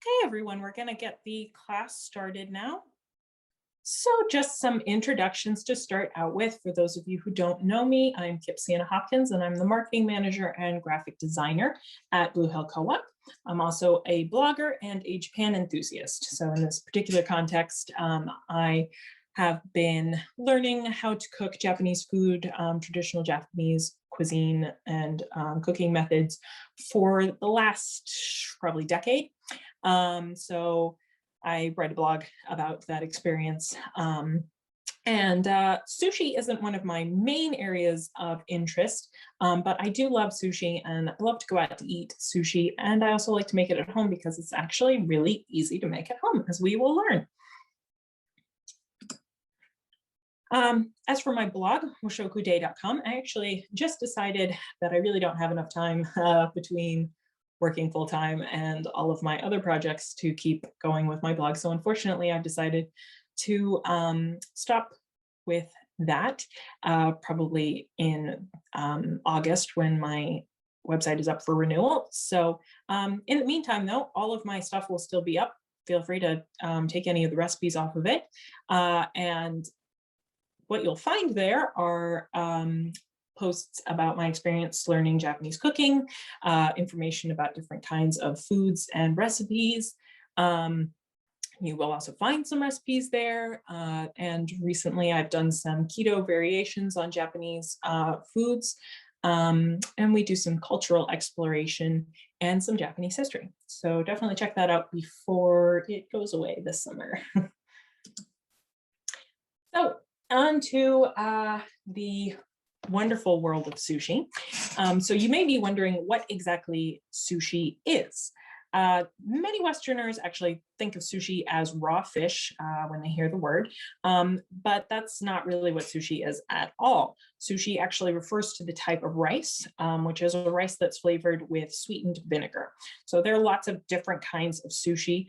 Okay, everyone, we're going to get the class started now. So just some introductions to start out with. For those of you who don't know me, I'm Kip Sienna Hopkins, and I'm the marketing manager and graphic designer at Blue Hill Co-op. I'm also a blogger and a Japan enthusiast. So in this particular context, I have been learning how to cook Japanese food, traditional Japanese cuisine and cooking methods for the last probably decade. So I write a blog about that experience. Sushi isn't one of my main areas of interest, but I do love sushi and I love to go out to eat sushi. And I also like to make it at home because it's actually really easy to make at home, as we will learn. As for my blog, woshokuday.com, I actually just decided that I really don't have enough time between working full time and all of my other projects to keep going with my blog. So unfortunately, I've decided to stop with that probably in August when my website is up for renewal. So in the meantime, though, all of my stuff will still be up. Feel free to take any of the recipes off of it. And what you'll find there are posts about my experience learning Japanese cooking, information about different kinds of foods and recipes. You will also find some recipes there. And recently I've done some keto variations on Japanese foods. And we do some cultural exploration and some Japanese history. So definitely check that out before it goes away this summer. So on to the wonderful world of sushi. So you may be wondering what exactly sushi is. Many Westerners actually think of sushi as raw fish when they hear the word, but that's not really what sushi is at all. Sushi actually refers to the type of rice, which is a rice that's flavored with sweetened vinegar. So there are lots of different kinds of sushi,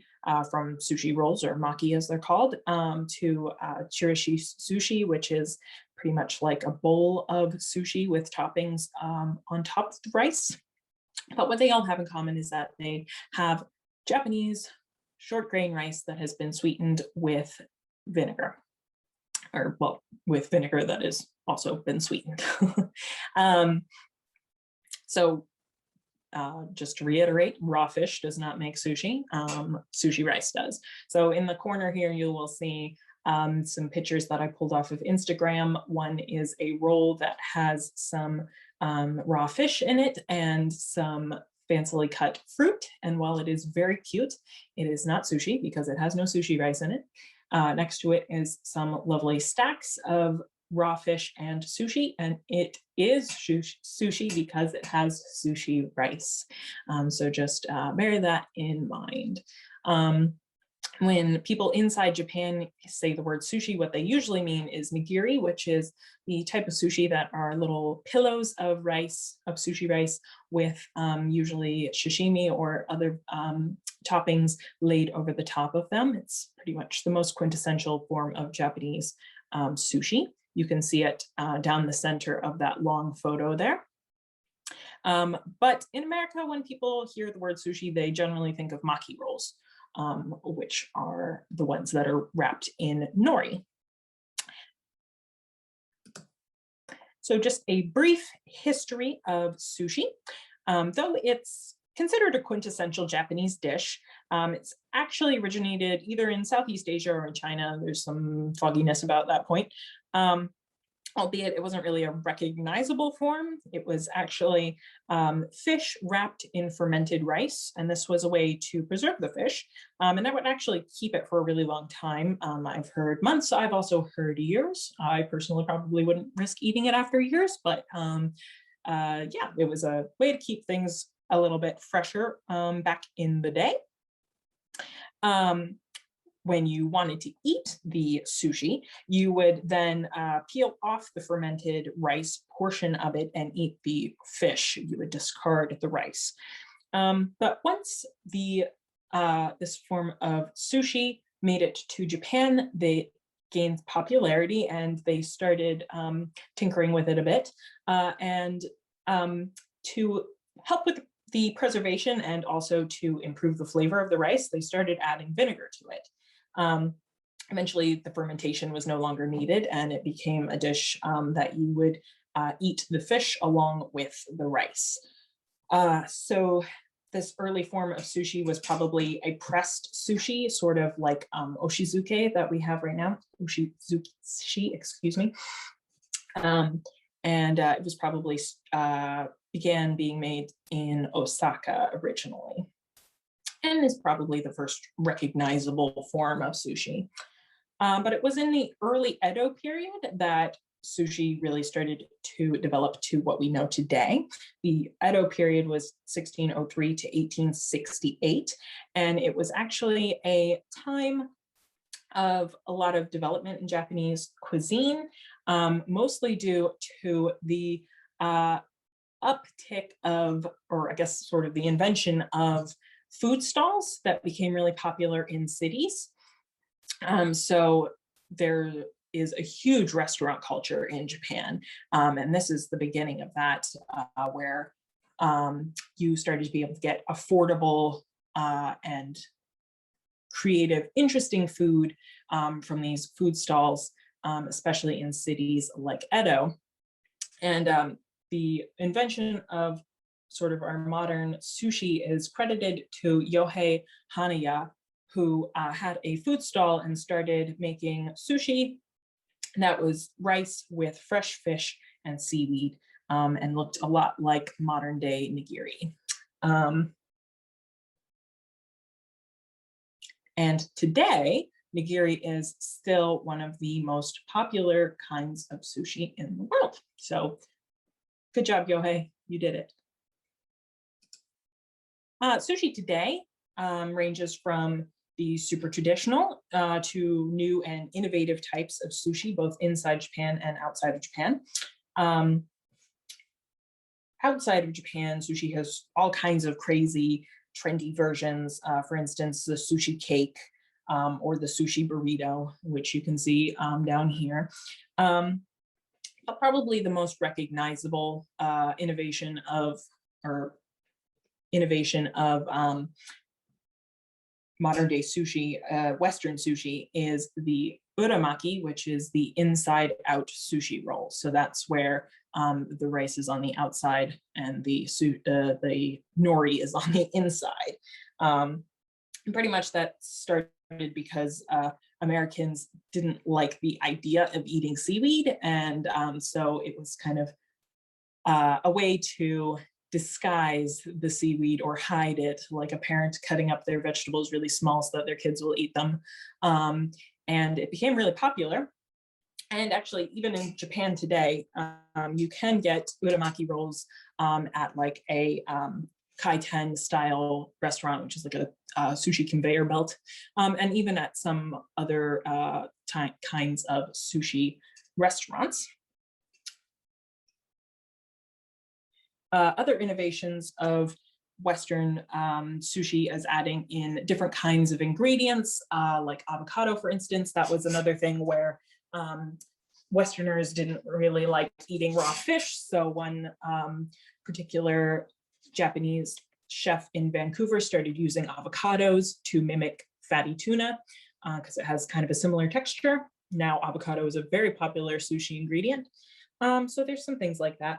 from sushi rolls, or maki as they're called, to chirashi sushi, which is pretty much like a bowl of sushi with toppings on top of the rice. But what they all have in common is that they have Japanese short grain rice that has been sweetened with vinegar, or well, with vinegar that has also been sweetened. Just to reiterate, raw fish does not make sushi. Sushi rice does. So in the corner here, you will see some pictures that I pulled off of Instagram. One is a roll that has some raw fish in it and some fancily cut fruit. And while it is very cute, it is not sushi because it has no sushi rice in it. Next to it is some lovely stacks of raw fish and sushi, and it is sushi because it has sushi rice. So just bear that in mind. When people inside Japan say the word sushi, what they usually mean is nigiri, which is the type of sushi that are little pillows of rice, of sushi rice, with usually sashimi or other toppings laid over the top of them. It's pretty much the most quintessential form of Japanese sushi. You can see it down the center of that long photo there. But in America, when people hear the word sushi, they generally think of maki rolls, which are the ones that are wrapped in nori. So just a brief history of sushi. Though it's considered a quintessential Japanese dish, it's actually originated either in Southeast Asia or in China. There's some fogginess about that point. Albeit it wasn't really a recognizable form. It was actually fish wrapped in fermented rice, and this was a way to preserve the fish, and that would actually keep it for a really long time. I've heard months, I've also heard years. I personally probably wouldn't risk eating it after years, but yeah, it was a way to keep things a little bit fresher back in the day. When you wanted to eat the sushi, you would then peel off the fermented rice portion of it and eat the fish. You would discard the rice. But once this form of sushi made it to Japan, they gained popularity and they started tinkering with it a bit. To help with the preservation and also to improve the flavor of the rice, they started adding vinegar to it. Eventually, the fermentation was no longer needed, and it became a dish that you would eat the fish along with the rice. So this early form of sushi was probably a pressed sushi, sort of like oshizuke that we have right now. Oshizuki, excuse me. And it was probably began being made in Osaka originally, and is probably the first recognizable form of sushi. But it was in the early Edo period that sushi really started to develop to what we know today. The Edo period was 1603 to 1868, and it was actually a time of a lot of development in Japanese cuisine, mostly due to the uptick of, or I guess sort of the invention of food stalls that became really popular in cities. So there is a huge restaurant culture in Japan, and this is the beginning of that, where you started to be able to get affordable and creative, interesting food from these food stalls, especially in cities like Edo. And the invention of sort of our modern sushi is credited to Yohei Hanaya, who had a food stall and started making sushi that was rice with fresh fish and seaweed, and looked a lot like modern day nigiri. And today, nigiri is still one of the most popular kinds of sushi in the world. So good job, Yohei, you did it. Sushi today ranges from the super traditional to new and innovative types of sushi, both inside Japan and outside of Japan. Outside of Japan, sushi has all kinds of crazy, trendy versions. For instance, the sushi cake or the sushi burrito, which you can see down here. But probably the most recognizable innovation of modern day sushi, Western sushi, is the uramaki, which is the inside out sushi roll. So that's where the rice is on the outside and the nori is on the inside. Pretty much that started because Americans didn't like the idea of eating seaweed. And so it was kind of a way to disguise the seaweed or hide it, like a parent cutting up their vegetables really small so that their kids will eat them. And it became really popular. And actually, even in Japan today, you can get uramaki rolls at like a kaiten style restaurant, which is like a sushi conveyor belt, and even at some other kinds of sushi restaurants. Other innovations of Western sushi is adding in different kinds of ingredients, like avocado, for instance. That was another thing where Westerners didn't really like eating raw fish. So one particular Japanese chef in Vancouver started using avocados to mimic fatty tuna because it has kind of a similar texture. Now avocado is a very popular sushi ingredient. So there's some things like that.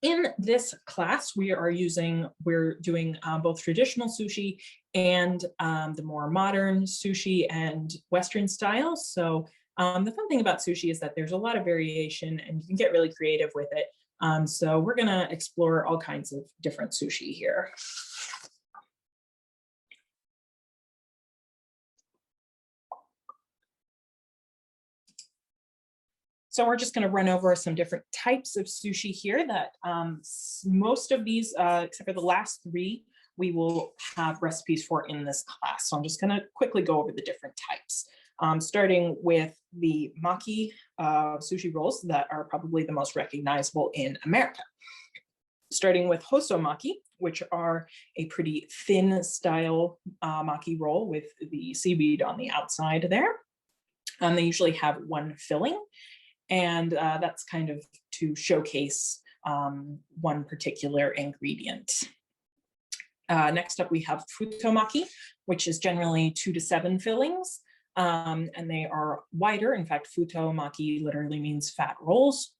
In this class, we're doing both traditional sushi and the more modern sushi and Western styles. So the fun thing about sushi is that there's a lot of variation and you can get really creative with it. So we're gonna explore all kinds of different sushi here. So we're just going to run over some different types of sushi here that most of these, except for the last three, we will have recipes for in this class. So I'm just going to quickly go over the different types, starting with the maki sushi rolls that are probably the most recognizable in America. Starting with hosomaki, which are a pretty thin style maki roll with the seaweed on the outside there. They usually have one filling. And that's kind of to showcase one particular ingredient. Next up, we have futomaki, which is generally 2 to 7 fillings, and they are wider. In fact, futomaki literally means fat rolls.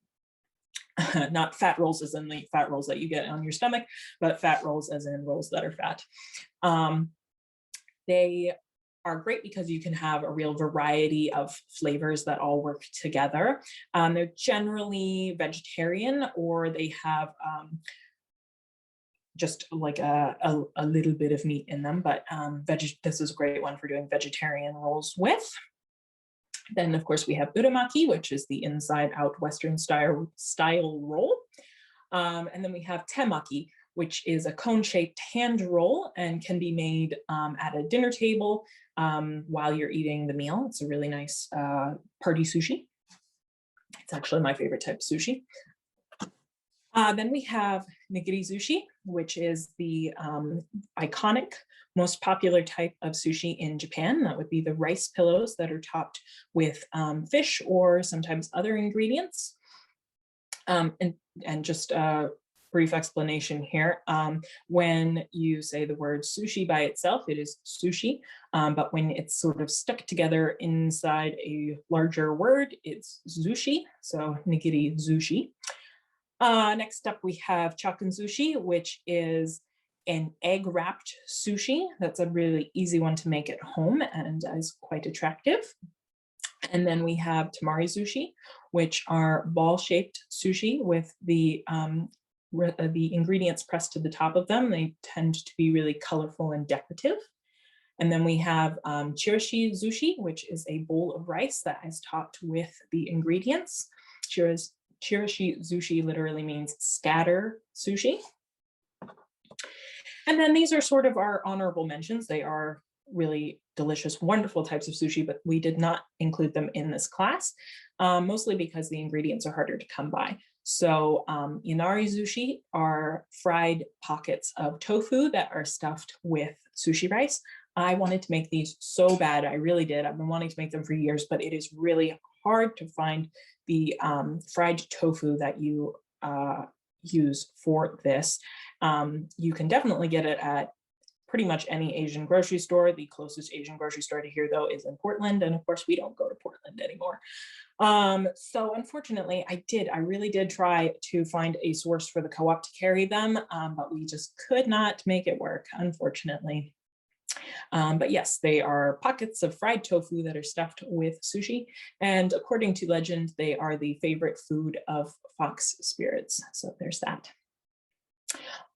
Not fat rolls as in the fat rolls that you get on your stomach, but fat rolls as in rolls that are fat. They are great because you can have a real variety of flavors that all work together. They're generally vegetarian, or they have just like a little bit of meat in them, but this is a great one for doing vegetarian rolls with. Then, of course, we have uramaki, which is the inside-out Western style roll. And then we have temaki, which is a cone-shaped hand roll and can be made at a dinner table while you're eating the meal. It's a really nice party sushi. It's actually my favorite type of sushi. Then we have nigiri sushi, which is the iconic, most popular type of sushi in Japan. That would be the rice pillows that are topped with fish or sometimes other ingredients. And just a brief explanation here. When you say the word sushi by itself, it is sushi, but when it's sort of stuck together inside a larger word, it's zushi, so nigiri sushi. Next up, we have chakan sushi, which is an egg-wrapped sushi. That's a really easy one to make at home and is quite attractive. And then we have tamari sushi, which are ball-shaped sushi with the ingredients pressed to the top of them. They tend to be really colorful and decorative. And then we have chirashi sushi, which is a bowl of rice that is topped with the ingredients. Chirashi sushi literally means scatter sushi. And then these are sort of our honorable mentions. They are really delicious, wonderful types of sushi, but we did not include them in this class, mostly because the ingredients are harder to come by. So inari sushi are fried pockets of tofu that are stuffed with sushi rice. I wanted to make these so bad, I really did. I've been wanting to make them for years, but it is really hard to find the fried tofu that you use for this. You can definitely get it at pretty much any Asian grocery store. The closest Asian grocery store to here, though, is in Portland. And of course, we don't go to Portland anymore. So unfortunately, I really did try to find a source for the co-op to carry them, but we just could not make it work, unfortunately. But yes, they are pockets of fried tofu that are stuffed with sushi. And according to legend, they are the favorite food of fox spirits. So there's that.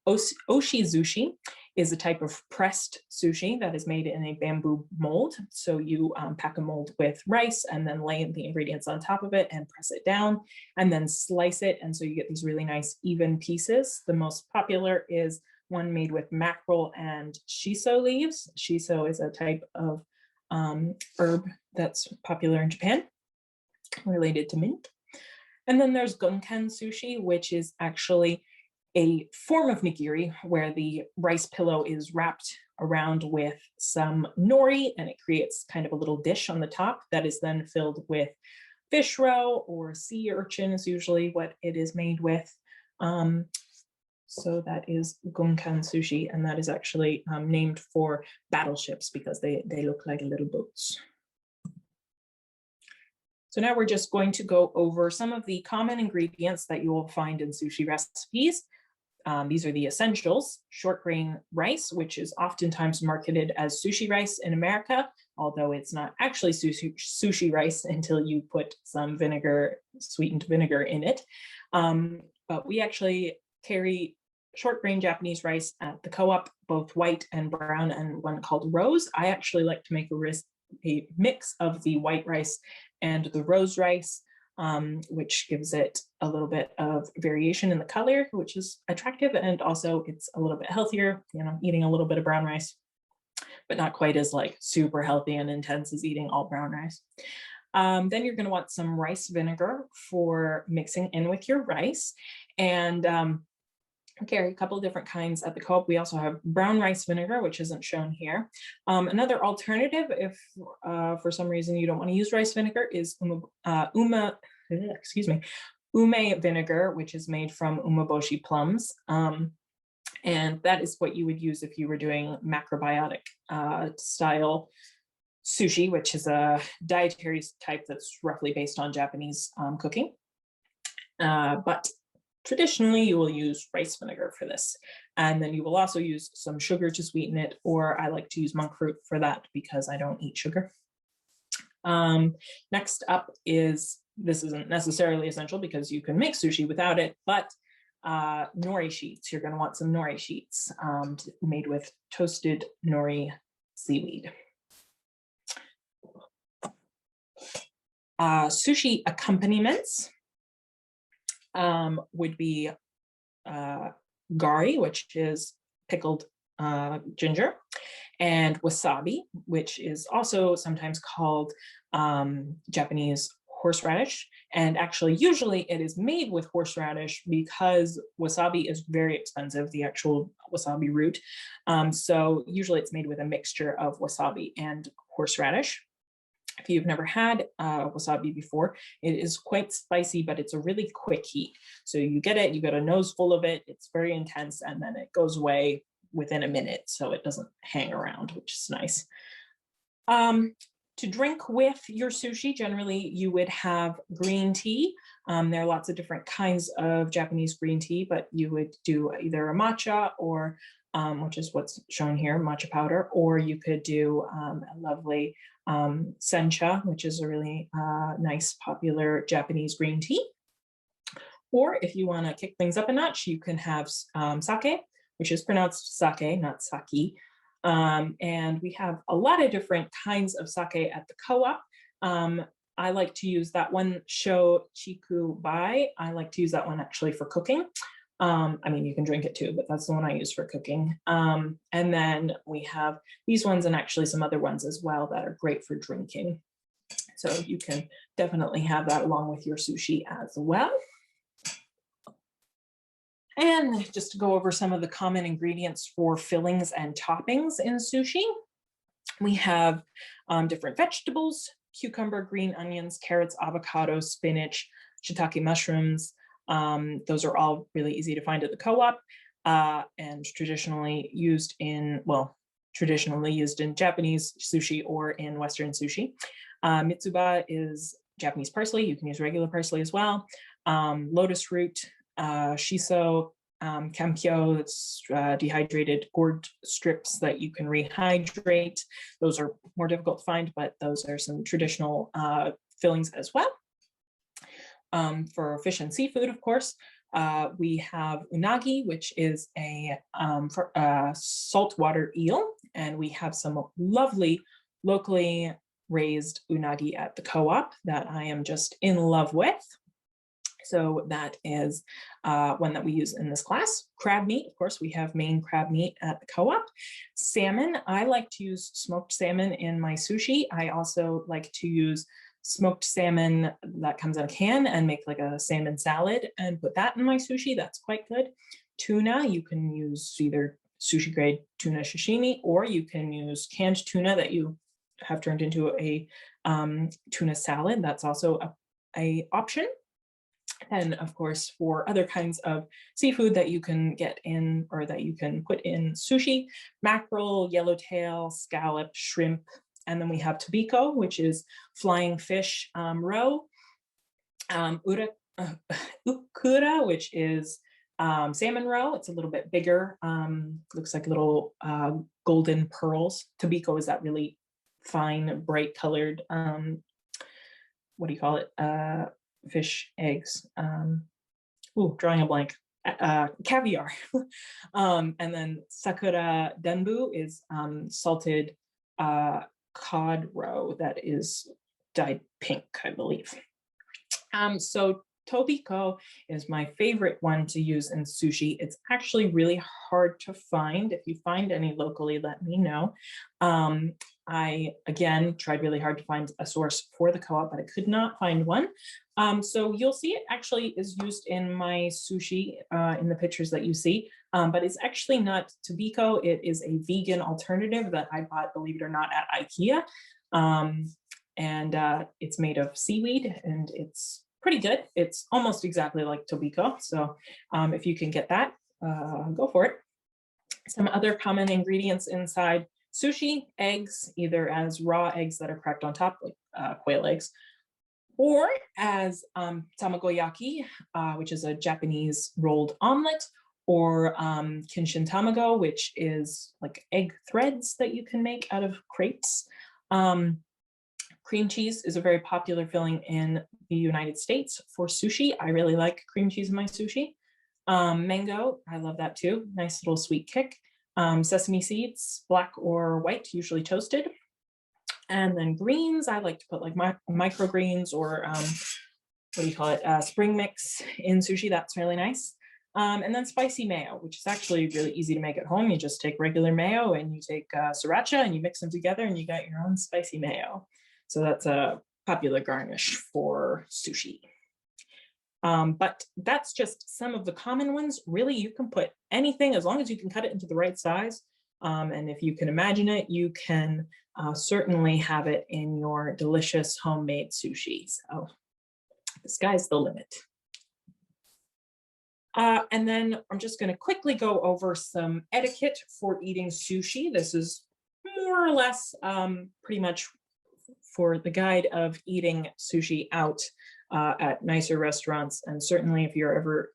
Oshi sushi is a type of pressed sushi that is made in a bamboo mold. So you pack a mold with rice and then lay the ingredients on top of it and press it down and then slice it. And so you get these really nice even pieces. The most popular is one made with mackerel and shiso leaves. Shiso is a type of herb that's popular in Japan, related to mint. And then there's gunkan sushi, which is actually a form of nigiri where the rice pillow is wrapped around with some nori and it creates kind of a little dish on the top that is then filled with fish roe or sea urchin is usually what it is made with. So that is gunkan sushi, and that is actually named for battleships because they look like little boats. So now we're just going to go over some of the common ingredients that you will find in sushi recipes. These are the essentials: short grain rice, which is oftentimes marketed as sushi rice in America, although it's not actually sushi rice until you put some vinegar, sweetened vinegar in it. But we actually carry short grain Japanese rice at the co-op, both white and brown, and one called rose. I actually like to make a mix of the white rice and the rose rice, which gives it a little bit of variation in the color, which is attractive. And also it's a little bit healthier, eating a little bit of brown rice, but not quite as like super healthy and intense as eating all brown rice. Then you're gonna want some rice vinegar for mixing in with your rice. And carry a couple of different kinds at the co-op. We also have brown rice vinegar, which isn't shown here. Another alternative, if for some reason you don't want to use rice vinegar, is ume vinegar, which is made from umeboshi plums. And that is what you would use if you were doing macrobiotic style sushi, which is a dietary type that's roughly based on Japanese cooking. But traditionally, you will use rice vinegar for this. And then you will also use some sugar to sweeten it, or I like to use monk fruit for that because I don't eat sugar. Next up is, this isn't necessarily essential because you can make sushi without it, but nori sheets. You're going to want some nori sheets made with toasted nori seaweed. Sushi accompaniments would be gari, which is pickled ginger, and wasabi, which is also sometimes called Japanese horseradish. And actually, usually it is made with horseradish because wasabi is very expensive, the actual wasabi root. So usually it's made with a mixture of wasabi and horseradish. If you've never had wasabi before, it is quite spicy, but it's a really quick heat. So you get it, you get a nose full of it, it's very intense, and then it goes away within a minute, so it doesn't hang around, which is nice. To drink with your sushi, generally you would have green tea. There are lots of different kinds of Japanese green tea, but you would do either a matcha or, which is what's shown here, matcha powder, or you could do a lovely sencha, which is a really nice, popular Japanese green tea. Or if you want to kick things up a notch, you can have sake, which is pronounced sake, not sake. And we have a lot of different kinds of sake at the co-op. I like to use that one, Sho Chiku Bai. I like to use that one actually for cooking. I mean, you can drink it too, but that's the one I use for cooking. And then we have these ones and actually some other ones as well that are great for drinking. So you can definitely have that along with your sushi as well. And just to go over some of the common ingredients for fillings and toppings in sushi, we have different vegetables: cucumber, green onions, carrots, avocado, spinach, shiitake mushrooms. Those are all really easy to find at the co-op and traditionally used in Japanese sushi or in Western sushi. Mitsuba is Japanese parsley. You can use regular parsley as well. Lotus root, shiso, kampyo, that's dehydrated gourd strips that you can rehydrate. Those are more difficult to find, but those are some traditional fillings as well. For fish and seafood, of course, we have unagi, which is a saltwater eel, and we have some lovely locally raised unagi at the co-op that I am just in love with. So that is one that we use in this class. Crab meat, of course, we have Maine crab meat at the co-op. Salmon, I like to use smoked salmon in my sushi. I also like to use smoked salmon that comes in a can and make like a salmon salad and put that in my sushi. That's quite good. Tuna, you can use either sushi grade tuna sashimi, or you can use canned tuna that you have turned into a tuna salad. That's also a option. And of course, for other kinds of seafood that you can get in or that you can put in sushi, mackerel, yellowtail, scallop, shrimp. And then we have tobiko, which is flying fish roe, ukura, which is salmon roe. It's a little bit bigger, looks like little golden pearls. Tobiko is that really fine, bright colored, what do you call it? Fish eggs. Drawing a blank. Caviar. And then sakura denbu is salted cod roe that is dyed pink, I believe. So tobiko is my favorite one to use in sushi. It's actually really hard to find. If you find any locally, let me know. I, again, tried really hard to find a source for the co-op, but I could not find one. So you'll see it actually is used in my sushi in the pictures that you see, but it's actually not tobiko. It is a vegan alternative that I bought, believe it or not, at IKEA. And it's made of seaweed and it's pretty good. It's almost exactly like tobiko. So if you can get that, go for it. Some other common ingredients inside sushi: eggs, either as raw eggs that are cracked on top, like quail eggs, or as tamagoyaki, which is a Japanese rolled omelet, or kinshin tamago, which is like egg threads that you can make out of crepes. Cream cheese is a very popular filling in the United States for sushi. I really like cream cheese in my sushi. Mango, I love that too. Nice little sweet kick. Sesame seeds, black or white, usually toasted. And then greens, I like to put like microgreens or what do you call it? Spring mix in sushi. That's really nice. And then spicy mayo, which is actually really easy to make at home. You just take regular mayo and you take sriracha and you mix them together and you got your own spicy mayo. So that's a popular garnish for sushi. But that's just some of the common ones. Really, you can put anything as long as you can cut it into the right size. And if you can imagine it, you can certainly have it in your delicious homemade sushi. So the sky's the limit. And then I'm just going to quickly go over some etiquette for eating sushi. This is more or less pretty much for the guide of eating sushi out at nicer restaurants. And certainly if you're ever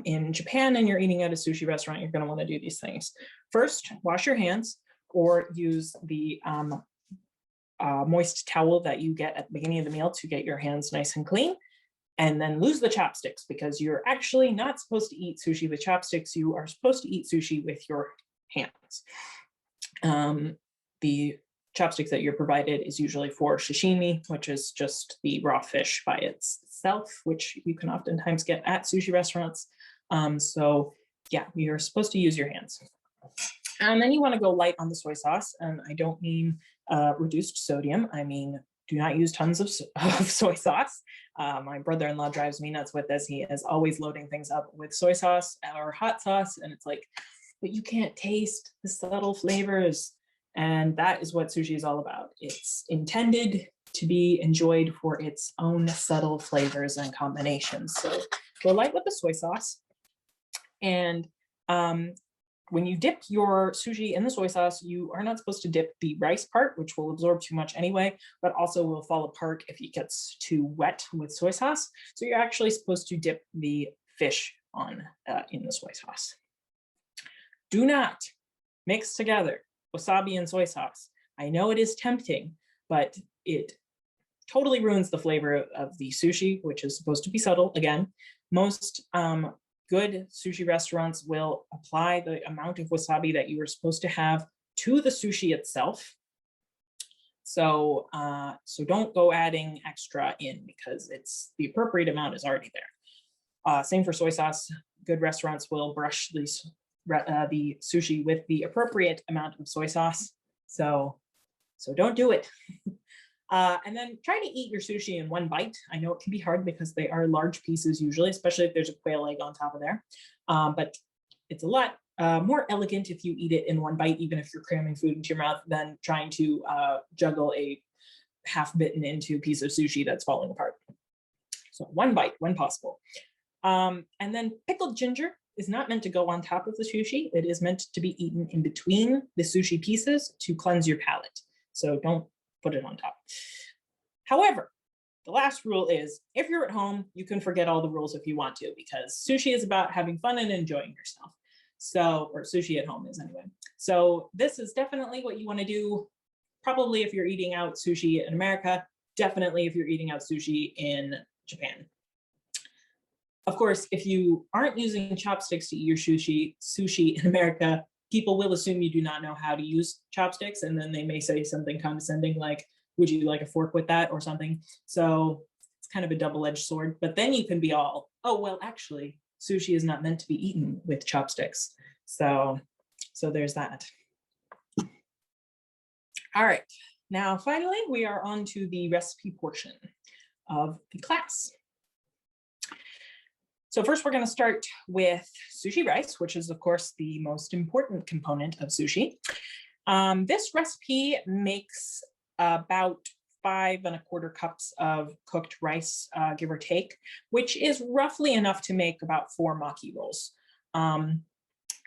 in Japan and you're eating at a sushi restaurant, you're going to want to do these things. First, wash your hands or use the moist towel that you get at the beginning of the meal to get your hands nice and clean. And then lose the chopsticks, because you're actually not supposed to eat sushi with chopsticks. You are supposed to eat sushi with your hands. The chopsticks that you're provided is usually for sashimi, which is just the raw fish by itself, which you can oftentimes get at sushi restaurants. So yeah, you're supposed to use your hands. And then you want to go light on the soy sauce. And I don't mean reduced sodium. I mean, do not use tons of soy sauce. My brother-in-law drives me nuts with this. He is always loading things up with soy sauce or hot sauce. And it's like, but you can't taste the subtle flavors. And that is what sushi is all about. It's intended to be enjoyed for its own subtle flavors and combinations. So go light with the soy sauce. And when you dip your sushi in the soy sauce, you are not supposed to dip the rice part, which will absorb too much anyway, but also will fall apart if it gets too wet with soy sauce. So you're actually supposed to dip the fish in the soy sauce. Do not mix together wasabi and soy sauce. I know it is tempting, but it totally ruins the flavor of the sushi, which is supposed to be subtle. Again, most good sushi restaurants will apply the amount of wasabi that you are supposed to have to the sushi itself. So, so don't go adding extra in, because the appropriate amount is already there. Same for soy sauce. Good restaurants will brush the sushi with the appropriate amount of soy sauce. So don't do it. And then try to eat your sushi in one bite. I know it can be hard because they are large pieces usually, especially if there's a quail egg on top of there. But it's a lot more elegant if you eat it in one bite, even if you're cramming food into your mouth, than trying to juggle a half bitten into piece of sushi that's falling apart. So one bite when possible. And then pickled ginger is not meant to go on top of the sushi. It is meant to be eaten in between the sushi pieces to cleanse your palate. So don't put it on top. However, the last rule is, if you're at home, you can forget all the rules if you want to, because sushi is about having fun and enjoying yourself. So, or sushi at home is anyway. So this is definitely what you want to do. Probably if you're eating out sushi in America, definitely if you're eating out sushi in Japan. Of course, if you aren't using chopsticks to eat your sushi in America, people will assume you do not know how to use chopsticks, and then they may say something condescending like, would you like a fork with that or something? So it's kind of a double-edged sword, but then you can be all, oh, well, actually, sushi is not meant to be eaten with chopsticks. So there's that. All right, now finally, we are on to the recipe portion of the class. So first, we're going to start with sushi rice, which is, of course, the most important component of sushi. This recipe makes about 5 1/4 cups of cooked rice, give or take, which is roughly enough to make about 4 maki rolls.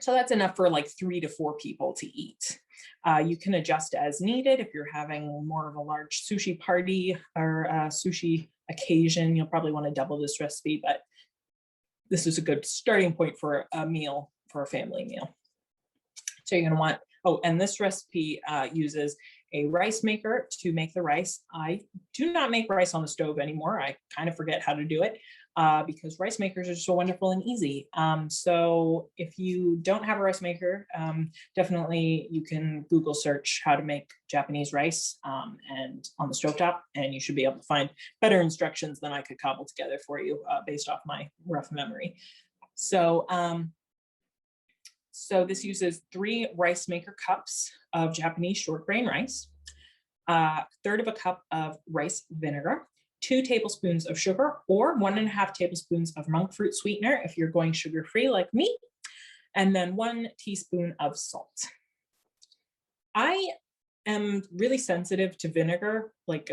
So that's enough for like 3 to 4 people to eat. You can adjust as needed. If you're having more of a large sushi party or a sushi occasion, you'll probably want to double this recipe, but this is a good starting point for a meal, for a family meal. So you're going to want, oh, and this recipe uses a rice maker to make the rice. I do not make rice on the stove anymore. I kind of forget how to do it because rice makers are so wonderful and easy. So if you don't have a rice maker, definitely you can Google search how to make Japanese rice and on the stovetop, and you should be able to find better instructions than I could cobble together for you based off my rough memory. So, so this uses 3 rice maker cups of Japanese short grain rice, a third of a cup of rice vinegar, 2 tablespoons of sugar, or 1.5 tablespoons of monk fruit sweetener if you're going sugar-free like me, and then 1 teaspoon of salt. I am really sensitive to vinegar, like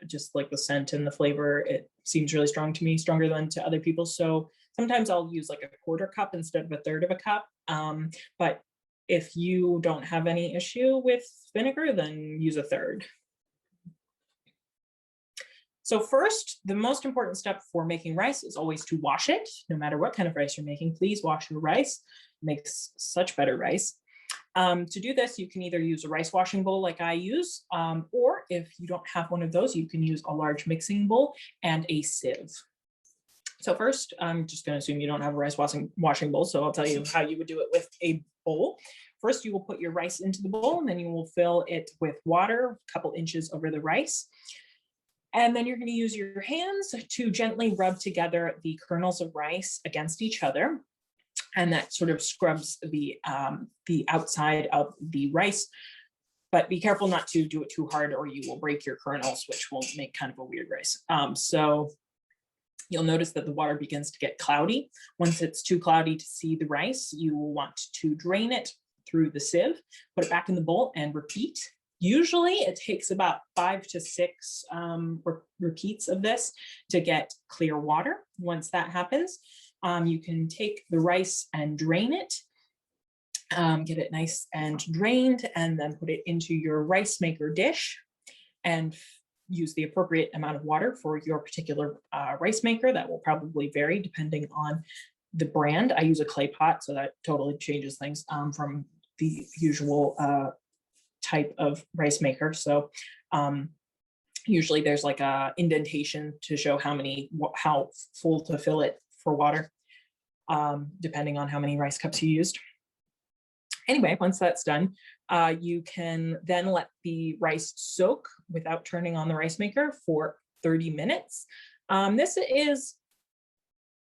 just like the scent and the flavor. It seems really strong to me, stronger than to other people. So sometimes I'll use like a 1/4 cup instead of a 1/3 of a cup. But if you don't have any issue with vinegar, then use a 1/3. So first, the most important step for making rice is always to wash it. No matter what kind of rice you're making, please wash your rice. It makes such better rice. To do this, you can either use a rice washing bowl like I use, or if you don't have one of those, you can use a large mixing bowl and a sieve. So first, I'm just going to assume you don't have a rice washing bowl, so I'll tell you how you would do it with a bowl. First, you will put your rice into the bowl, and then you will fill it with water, a couple inches over the rice. And then you're going to use your hands to gently rub together the kernels of rice against each other. And that sort of scrubs the outside of the rice. But be careful not to do it too hard or you will break your kernels, which will make kind of a weird rice. So you'll notice that the water begins to get cloudy. Once it's too cloudy to see the rice, you will want to drain it through the sieve, put it back in the bowl and repeat. Usually it takes about 5 to 6 repeats of this to get clear water. Once that happens, you can take the rice and drain it, get it nice and drained, and then put it into your rice maker dish and use the appropriate amount of water for your particular rice maker. That will probably vary depending on the brand. I use a clay pot, so that totally changes things from the usual type of rice maker. So usually there's like a indentation to show how full to fill it for water, depending on how many rice cups you used. Anyway, once that's done, you can then let the rice soak without turning on the rice maker for 30 minutes. This is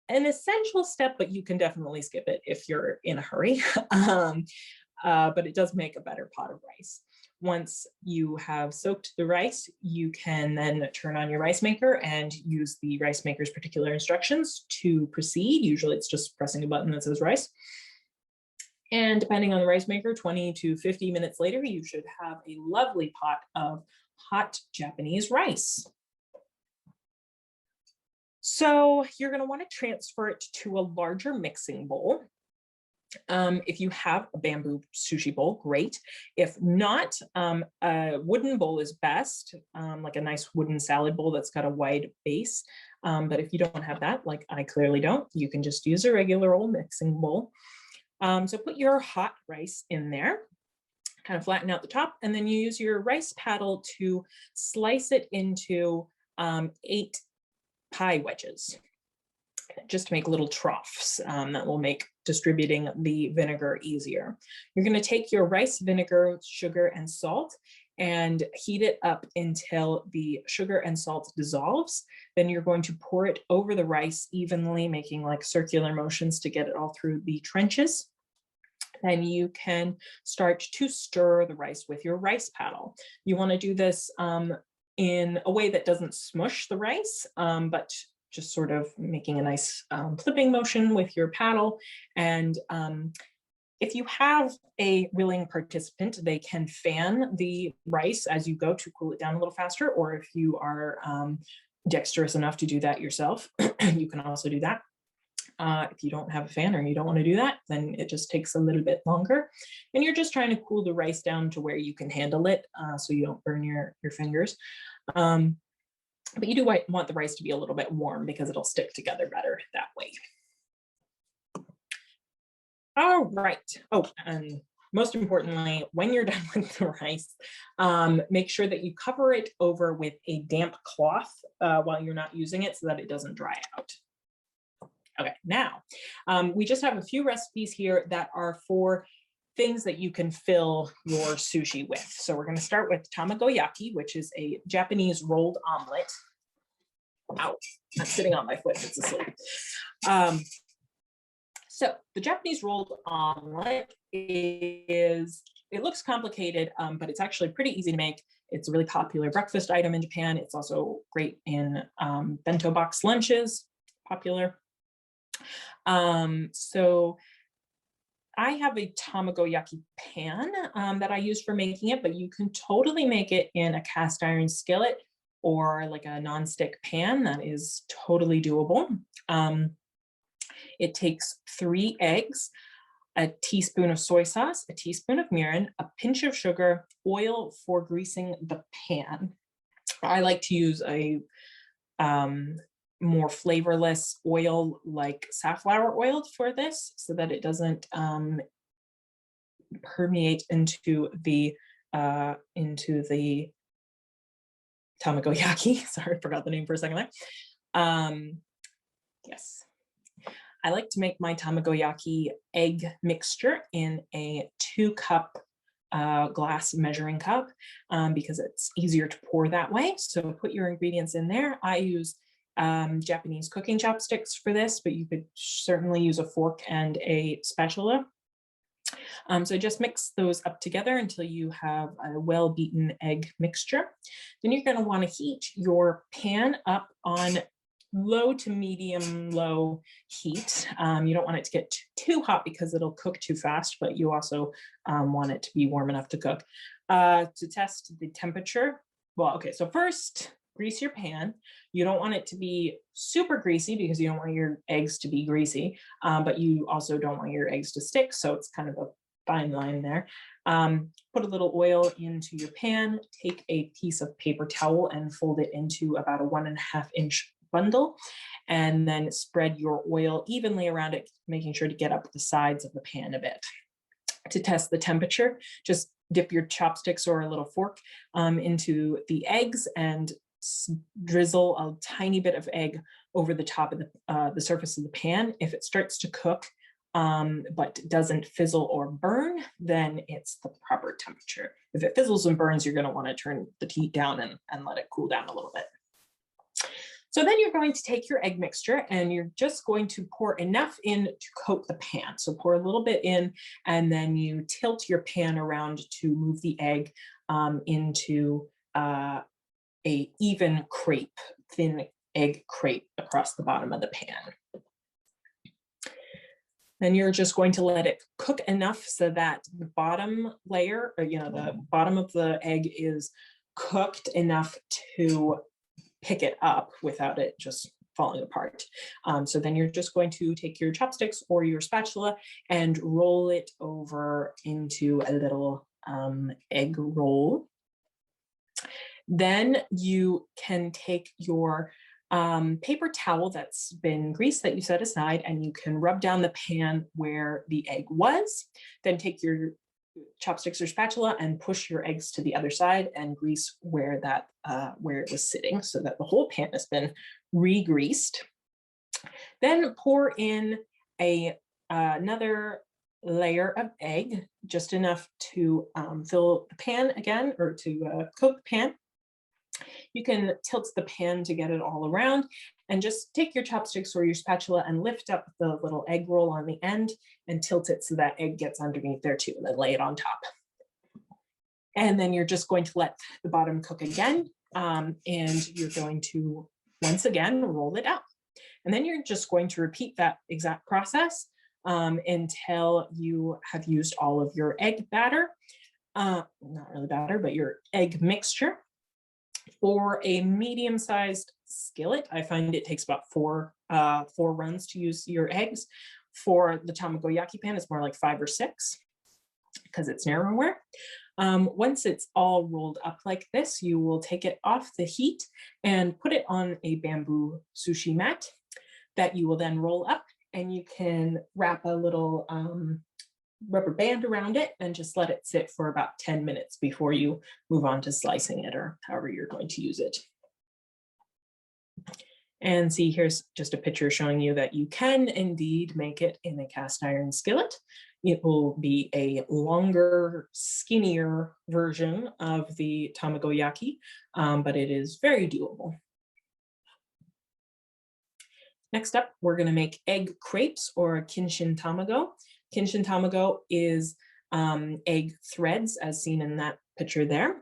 an essential step, but you can definitely skip it if you're in a hurry. But it does make a better pot of rice. Once you have soaked the rice, you can then turn on your rice maker and use the rice maker's particular instructions to proceed. Usually it's just pressing a button that says rice. And depending on the rice maker, 20 to 50 minutes later, you should have a lovely pot of hot Japanese rice. So you're going to want to transfer it to a larger mixing bowl. If you have a bamboo sushi bowl, great. If not, a wooden bowl is best, like a nice wooden salad bowl that's got a wide base. But if you don't have that, like I clearly don't, you can just use a regular old mixing bowl. So put your hot rice in there, kind of flatten out the top, and then you use your rice paddle to slice it into 8 pie wedges, just to make little troughs that will make distributing the vinegar easier. You're going to take your rice vinegar, sugar, and salt and heat it up until the sugar and salt dissolves. Then you're going to pour it over the rice evenly, making like circular motions to get it all through the trenches. Then you can start to stir the rice with your rice paddle. You want to do this in a way that doesn't smush the rice, but just sort of making a nice flipping motion with your paddle. And if you have a willing participant, they can fan the rice as you go to cool it down a little faster, or if you are dexterous enough to do that yourself, you can also do that. If you don't have a fan or you don't want to do that, then it just takes a little bit longer. And you're just trying to cool the rice down to where you can handle it so you don't burn your fingers. But you do want the rice to be a little bit warm because it'll stick together better that way. All right. Oh, and most importantly, when you're done with the rice, make sure that you cover it over with a damp cloth while you're not using it so that it doesn't dry out. Okay, now we just have a few recipes here that are for things that you can fill your sushi with. So we're going to start with tamagoyaki, which is a Japanese rolled omelet. Ow, I'm sitting on my foot, it's asleep. So the Japanese rolled omelet it looks complicated, but it's actually pretty easy to make. It's a really popular breakfast item in Japan. It's also great in bento box lunches, popular. So I have a tamagoyaki pan that I use for making it, but you can totally make it in a cast iron skillet or like a nonstick pan. That is totally doable. It takes 3 eggs, a teaspoon of soy sauce, a teaspoon of mirin, a pinch of sugar, oil for greasing the pan. I like to use a more flavorless oil like safflower oil for this so that it doesn't permeate into the tamagoyaki. Sorry, I forgot the name for a second there. Yes. I like to make my tamagoyaki egg mixture in a 2-cup glass measuring cup because it's easier to pour that way. So put your ingredients in there. I use Japanese cooking chopsticks for this, but you could certainly use a fork and a spatula. So just mix those up together until you have a well-beaten egg mixture. Then you're going to want to heat your pan up on low to medium low heat. You don't want it to get too hot because it'll cook too fast, but you also want it to be warm enough to cook. To test the temperature, well, okay, so first, grease your pan. You don't want it to be super greasy because you don't want your eggs to be greasy, but you also don't want your eggs to stick, so it's kind of a fine line there. Put a little oil into your pan, take a piece of paper towel and fold it into about a 1.5-inch bundle, and then spread your oil evenly around it, making sure to get up the sides of the pan a bit. To test the temperature, just dip your chopsticks or a little fork into the eggs and drizzle a tiny bit of egg over the top of the surface of the pan. If it starts to cook but doesn't fizzle or burn, then it's the proper temperature. If it fizzles and burns, you're going to want to turn the heat down and let it cool down a little bit. So then you're going to take your egg mixture and you're just going to pour enough in to coat the pan. So pour a little bit in and then you tilt your pan around to move the egg into a even crepe, thin egg crepe across the bottom of the pan. Then you're just going to let it cook enough so that the bottom layer, or the bottom of the egg is cooked enough to pick it up without it just falling apart. So then you're just going to take your chopsticks or your spatula and roll it over into a little egg roll. Then you can take your paper towel that's been greased that you set aside and you can rub down the pan where the egg was. Then take your chopsticks or spatula and push your eggs to the other side and grease where it was sitting so that the whole pan has been re-greased. Then pour in another layer of egg, just enough to fill the pan again, or to coat the pan. You can tilt the pan to get it all around and just take your chopsticks or your spatula and lift up the little egg roll on the end and tilt it so that egg gets underneath there too, and then lay it on top. And then you're just going to let the bottom cook again, and you're going to, once again, roll it out. And then you're just going to repeat that exact process until you have used all of your egg batter, not really batter, but your egg mixture. For a medium-sized skillet, I find it takes about four runs to use your eggs. For the tamagoyaki pan, it's more like 5 or 6 because it's narrower. Once it's all rolled up like this, you will take it off the heat and put it on a bamboo sushi mat that you will then roll up, and you can wrap a little rubber band around it and just let it sit for about 10 minutes before you move on to slicing it or however you're going to use it. And see, here's just a picture showing you that you can indeed make it in a cast iron skillet. It will be a longer, skinnier version of the tamagoyaki, but it is very doable. Next up, we're going to make egg crepes or kinshin tamago. Kinshin tamago is egg threads, as seen in that picture there,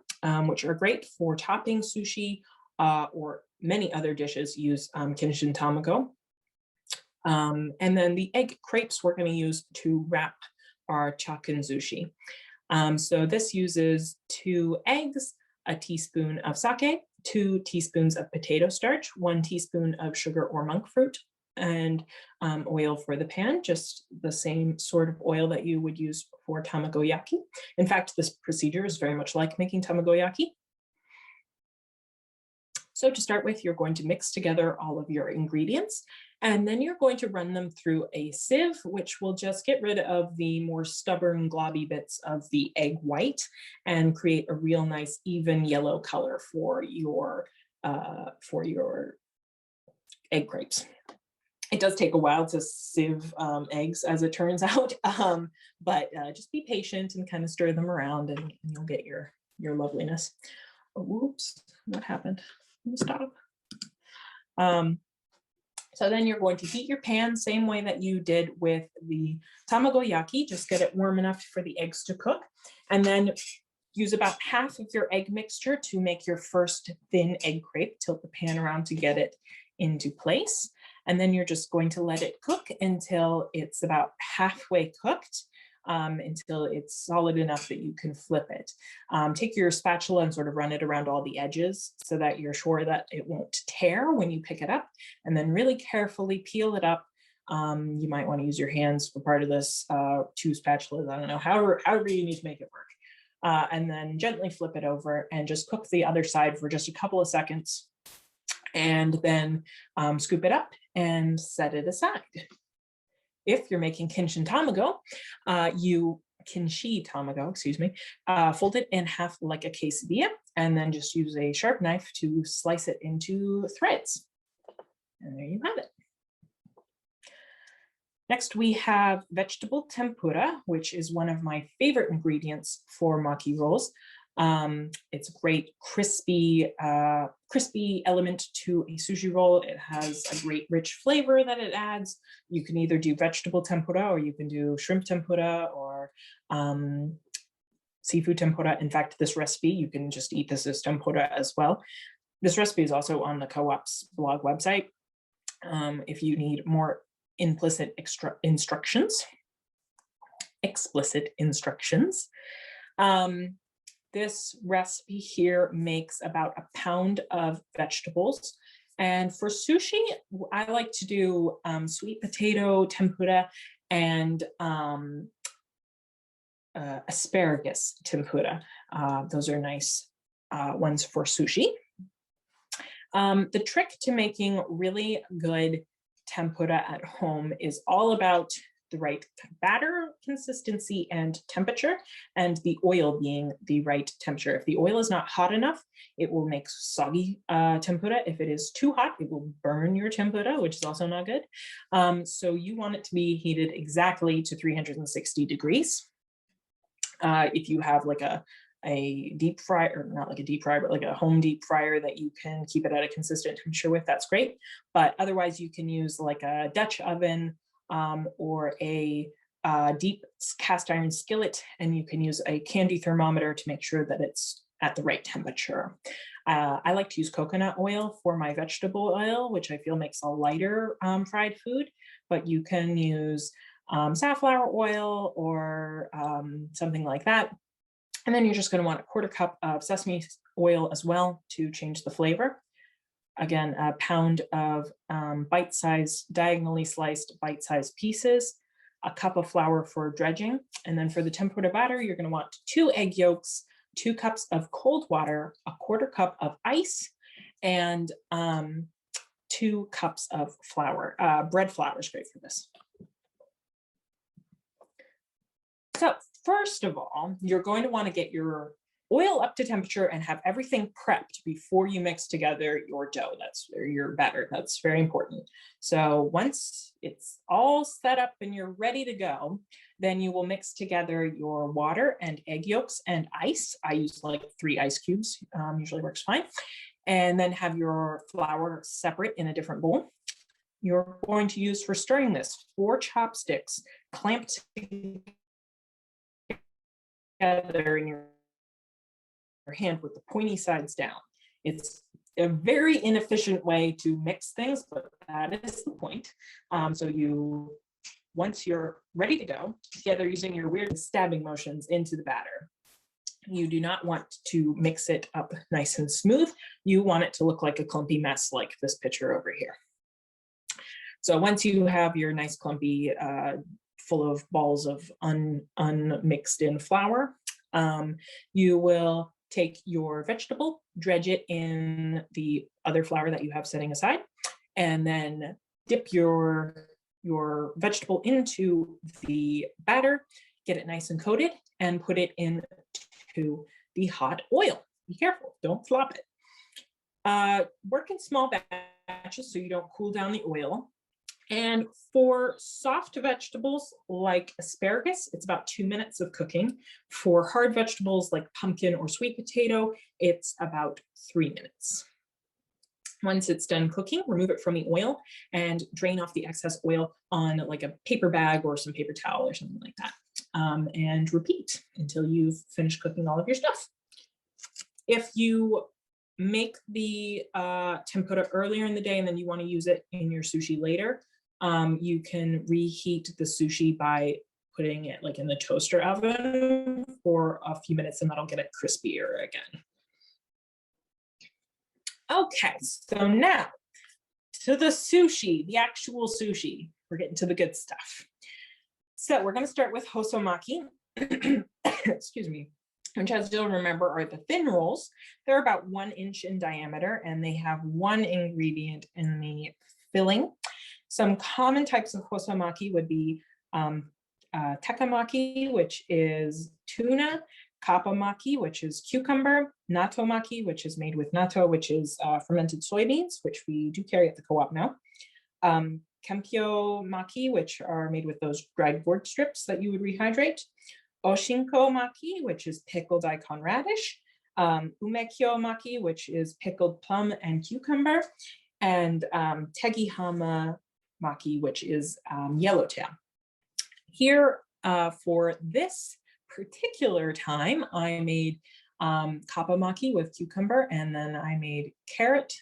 which are great for topping sushi or many other dishes use kinshin tamago. And then the egg crepes we're going to use to wrap our chakunzushi. So this uses 2 eggs, a teaspoon of sake, 2 teaspoons of potato starch, 1 teaspoon of sugar or monk fruit, and oil for the pan, just the same sort of oil that you would use for tamagoyaki. In fact, this procedure is very much like making tamagoyaki. So to start with, you're going to mix together all of your ingredients, and then you're going to run them through a sieve, which will just get rid of the more stubborn, globby bits of the egg white and create a real nice, even yellow color for your egg crepes. It does take a while to sieve eggs, as it turns out, but just be patient and kind of stir them around, and you'll get your loveliness. Oh, whoops, what happened? Stop. So then you're going to heat your pan same way that you did with the tamagoyaki. Just get it warm enough for the eggs to cook, and then use about half of your egg mixture to make your first thin egg crepe. Tilt the pan around to get it into place, and then you're just going to let it cook until it's about halfway cooked, until it's solid enough that you can flip it. Take your spatula and sort of run it around all the edges so that you're sure that it won't tear when you pick it up, and then really carefully peel it up. You might want to use your hands for part of this, 2 spatulas, I don't know, however you need to make it work. And then gently flip it over and just cook the other side for just a couple of seconds, and then scoop it up and set it aside. If you're making kinshin tamago, fold it in half like a quesadilla, and then just use a sharp knife to slice it into threads. And there you have it. Next, we have vegetable tempura, which is one of my favorite ingredients for maki rolls. It's a great crispy element to a sushi roll. It has a great rich flavor that it adds. You can either do vegetable tempura, or you can do shrimp tempura, or seafood tempura. In fact, this recipe, you can just eat this as tempura as well. This recipe is also on the co-op's blog website if you need more explicit instructions. This recipe here makes about a pound of vegetables. And for sushi, I like to do sweet potato tempura and asparagus tempura. Those are nice ones for sushi. The trick to making really good tempura at home is all about the right batter consistency and temperature, and the oil being the right temperature. If the oil is not hot enough, it will make soggy tempura. If it is too hot, it will burn your tempura, which is also not good. So you want it to be heated exactly to 360 degrees. If you have like a deep fry, or not like a deep fryer, but like a home deep fryer that you can keep it at a consistent temperature with, that's great. But otherwise, you can use like a Dutch oven or a deep cast iron skillet, and you can use a candy thermometer to make sure that it's at the right temperature. I like to use coconut oil for my vegetable oil, which I feel makes a lighter fried food, but you can use safflower oil or something like that. And then you're just going to want a 1/4 cup of sesame oil as well to change the flavor. Again, a pound of bite-sized, diagonally sliced bite-sized pieces, a cup of flour for dredging. And then for the tempura batter, you're going to want 2 egg yolks, 2 cups of cold water, a 1/4 cup of ice, and 2 cups of flour. Bread flour is great for this. So first of all, you're going to want to get your oil up to temperature and have everything prepped before you mix together your dough. Or your batter. That's very important. So once it's all set up and you're ready to go, then you will mix together your water and egg yolks and ice. I use like 3 ice cubes, usually works fine. And then have your flour separate in a different bowl. You're going to use for stirring this 4 chopsticks clamped together in your hand with the pointy sides down. It's a very inefficient way to mix things, but that is the point. Once you're ready to go together using your weird stabbing motions into the batter, you do not want to mix it up nice and smooth. You want it to look like a clumpy mess like this picture over here. So once you have your nice clumpy, full of balls of unmixed in flour, you will take your vegetable, dredge it in the other flour that you have setting aside, and then dip your vegetable into the batter, get it nice and coated, and put it into the hot oil. Be careful, don't flop it. Work in small batches so you don't cool down the oil. And for soft vegetables like asparagus, it's about 2 minutes of cooking. For hard vegetables like pumpkin or sweet potato, it's about 3 minutes. Once it's done cooking, remove it from the oil and drain off the excess oil on like a paper bag or some paper towel or something like that. And repeat until you've finished cooking all of your stuff. If you make the tempura earlier in the day and then you want to use it in your sushi later, you can reheat the sushi by putting it like in the toaster oven for a few minutes, and that'll get it crispier again. Okay, so now to the sushi, the actual sushi. We're getting to the good stuff. So we're going to start with hosomaki. Excuse me. Which, as you'll remember, are the thin rolls. They're about 1 inch in diameter, and they have 1 ingredient in the filling. Some common types of hosomaki would be takamaki, which is tuna, kappamaki, which is cucumber, natomaki, which is made with natto, which is fermented soybeans, which we do carry at the co-op now. Kempyo maki, which are made with those dried gourd strips that you would rehydrate. Oshinko maki, which is pickled daikon radish. Umekyo maki, which is pickled plum and cucumber. And tegihama maki, which is yellowtail. Here for this particular time, I made kappamaki with cucumber, and then I made carrot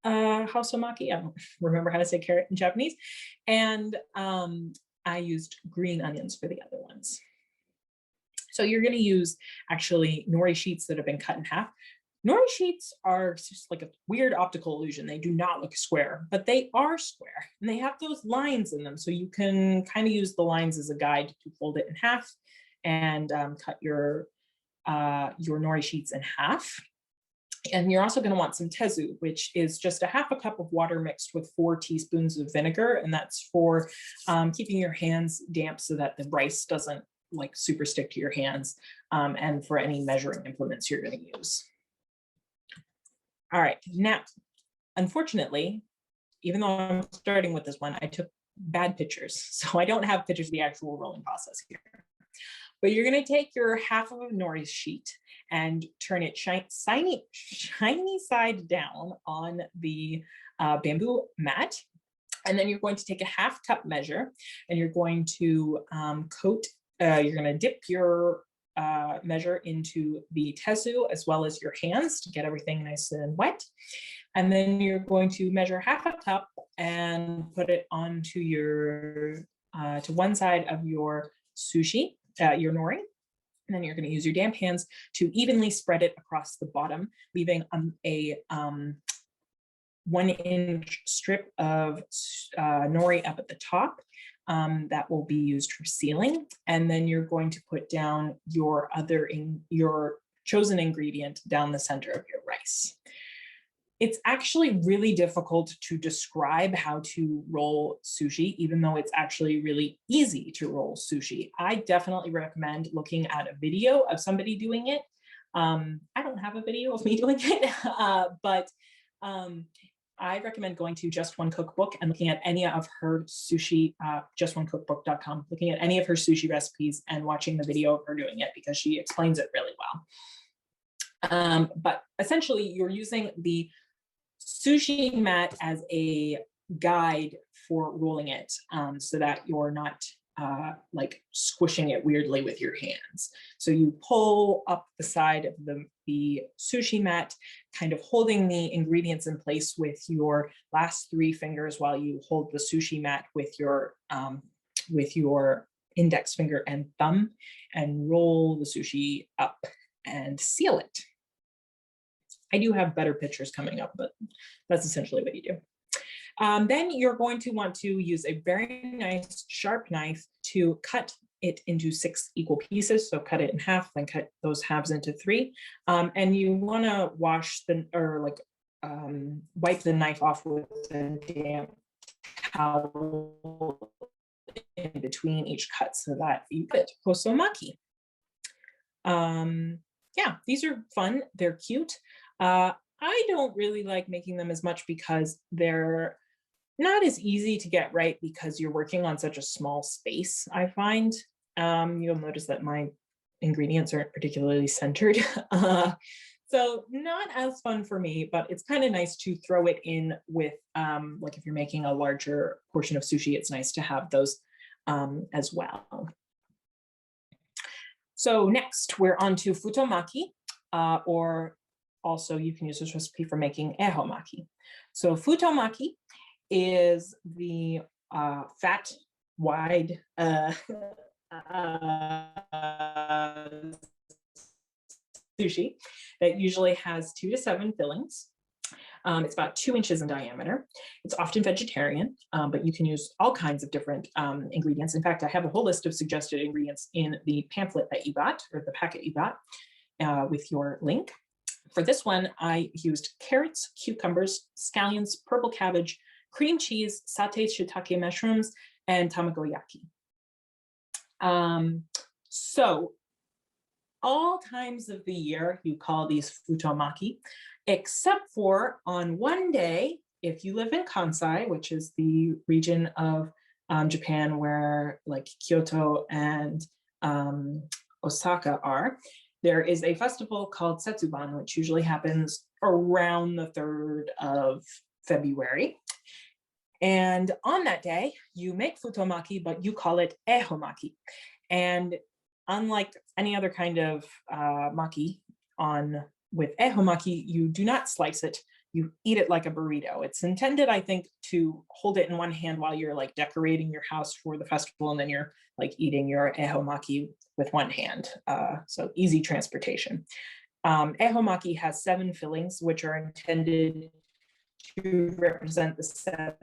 hosomaki. I don't remember how to say carrot in Japanese. And I used green onions for the other ones. So you're going to use actually nori sheets that have been cut in half. Nori sheets are just like a weird optical illusion. They do not look square, but they are square, and they have those lines in them. So you can kind of use the lines as a guide to fold it in half and cut your nori sheets in half. And you're also going to want some tezu, which is just a 1/2 cup of water mixed with 4 teaspoons of vinegar. And that's for keeping your hands damp so that the rice doesn't like super stick to your hands, and for any measuring implements you're going to use. All right, now, unfortunately, even though I'm starting with this one, I took bad pictures. So I don't have pictures of the actual rolling process here. But you're going to take your 1/2 of a nori sheet and turn it shiny side down on the bamboo mat. And then you're going to take a 1/2 cup measure, and you're going to you're going to dip your measure into the tezu as well as your hands to get everything nice and wet. And then you're going to measure 1/2 cup and put it onto your to one side of your sushi, your nori. And then you're going to use your damp hands to evenly spread it across the bottom, leaving a 1-inch strip of nori up at the top that will be used for sealing. And then you're going to put down your your chosen ingredient down the center of your rice. It's actually really difficult to describe how to roll sushi, even though it's actually really easy to roll sushi. I definitely recommend looking at a video of somebody doing it. I don't have a video of me doing it, but I recommend going to Just One Cookbook and looking at any of her sushi, justonecookbook.com, looking at any of her sushi recipes and watching the video of her doing it because she explains it really well. But essentially, you're using the sushi mat as a guide for rolling it so that you're not like squishing it weirdly with your hands. So you pull up the side of the sushi mat, kind of holding the ingredients in place with your last 3 fingers while you hold the sushi mat with your index finger and thumb, and roll the sushi up and seal it. I do have better pictures coming up, but that's essentially what you do. Then you're going to want to use a very nice sharp knife to cut it into 6 equal pieces. So cut it in half, then cut those halves into 3. And you want to wash wipe the knife off with a damp towel in between each cut so that you get hosomaki. Yeah, these are fun. They're cute. I don't really like making them as much because they're not as easy to get right because you're working on such a small space, I find. You'll notice that my ingredients aren't particularly centered. So not as fun for me, but it's kind of nice to throw it in with, like if you're making a larger portion of sushi, it's nice to have those as well. So next we're on to futomaki, or also you can use this recipe for making ehomaki. So futomaki is the fat, wide sushi that usually has 2 to 7 fillings. It's about 2 inches in diameter. It's often vegetarian, but you can use all kinds of different ingredients. In fact, I have a whole list of suggested ingredients in the pamphlet that you got, or the packet you got, with your link. For this one, I used carrots, cucumbers, scallions, purple cabbage, cream cheese, sauteed shiitake mushrooms, and tamagoyaki. So all times of the year, you call these futomaki, except for on one day, if you live in Kansai, which is the region of Japan where like Kyoto and Osaka are, there is a festival called Setsuban, which usually happens around the 3rd of February. And on that day, you make futomaki, but you call it ehomaki. And unlike any other kind of maki with ehomaki, you do not slice it. You eat it like a burrito. It's intended, I think, to hold it in one hand while you're like decorating your house for the festival, and then you're like eating your ehomaki with one hand. So easy transportation. Ehomaki has 7 fillings, which are intended to represent the 7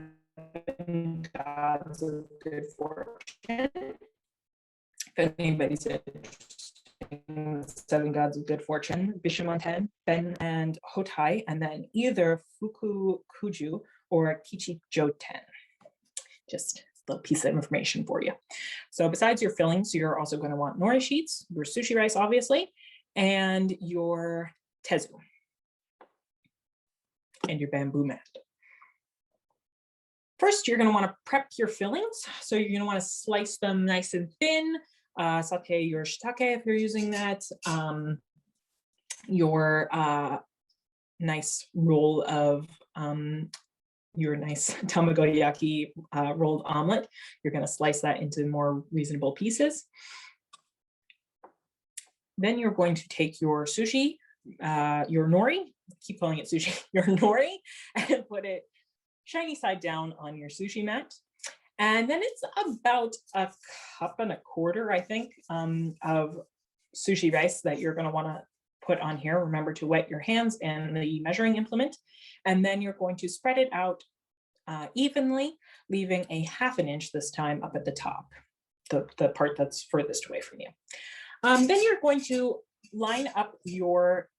gods of good fortune. If anybody's interested in the 7 gods of good fortune, Bishamonten, Ben, and Hotai, and then either Fuku Kuju or Kichijoten. Just a little piece of information for you. So besides your fillings, you're also going to want nori sheets, your sushi rice, obviously, and your tezu, and your bamboo mat. First, you're going to want to prep your fillings. So you're going to want to slice them nice and thin. Saute your shiitake if you're using that. Your nice roll of your nice tamagoyaki rolled omelet. You're going to slice that into more reasonable pieces. Then you're going to take your sushi, your nori, keep calling it sushi, your nori, and put it shiny side down on your sushi mat. And then it's about 1.25 cups, I think, of sushi rice that you're going to want to put on here. Remember to wet your hands and the measuring implement. And then you're going to spread it out evenly, leaving a 1/2 inch this time up at the top, the part that's furthest away from you. Then you're going to line up your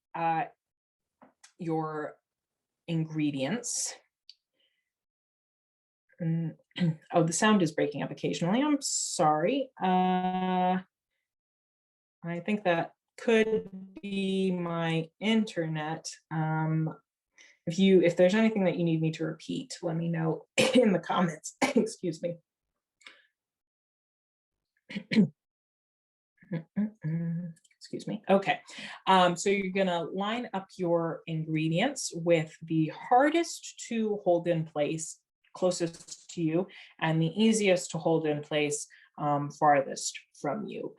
ingredients. Oh, the sound is breaking up occasionally. I'm sorry. I think that could be my internet. If there's anything that you need me to repeat, let me know in the comments. Excuse me. Excuse me. Okay. So you're going to line up your ingredients with the hardest to hold in place closest to you and the easiest to hold in place farthest from you,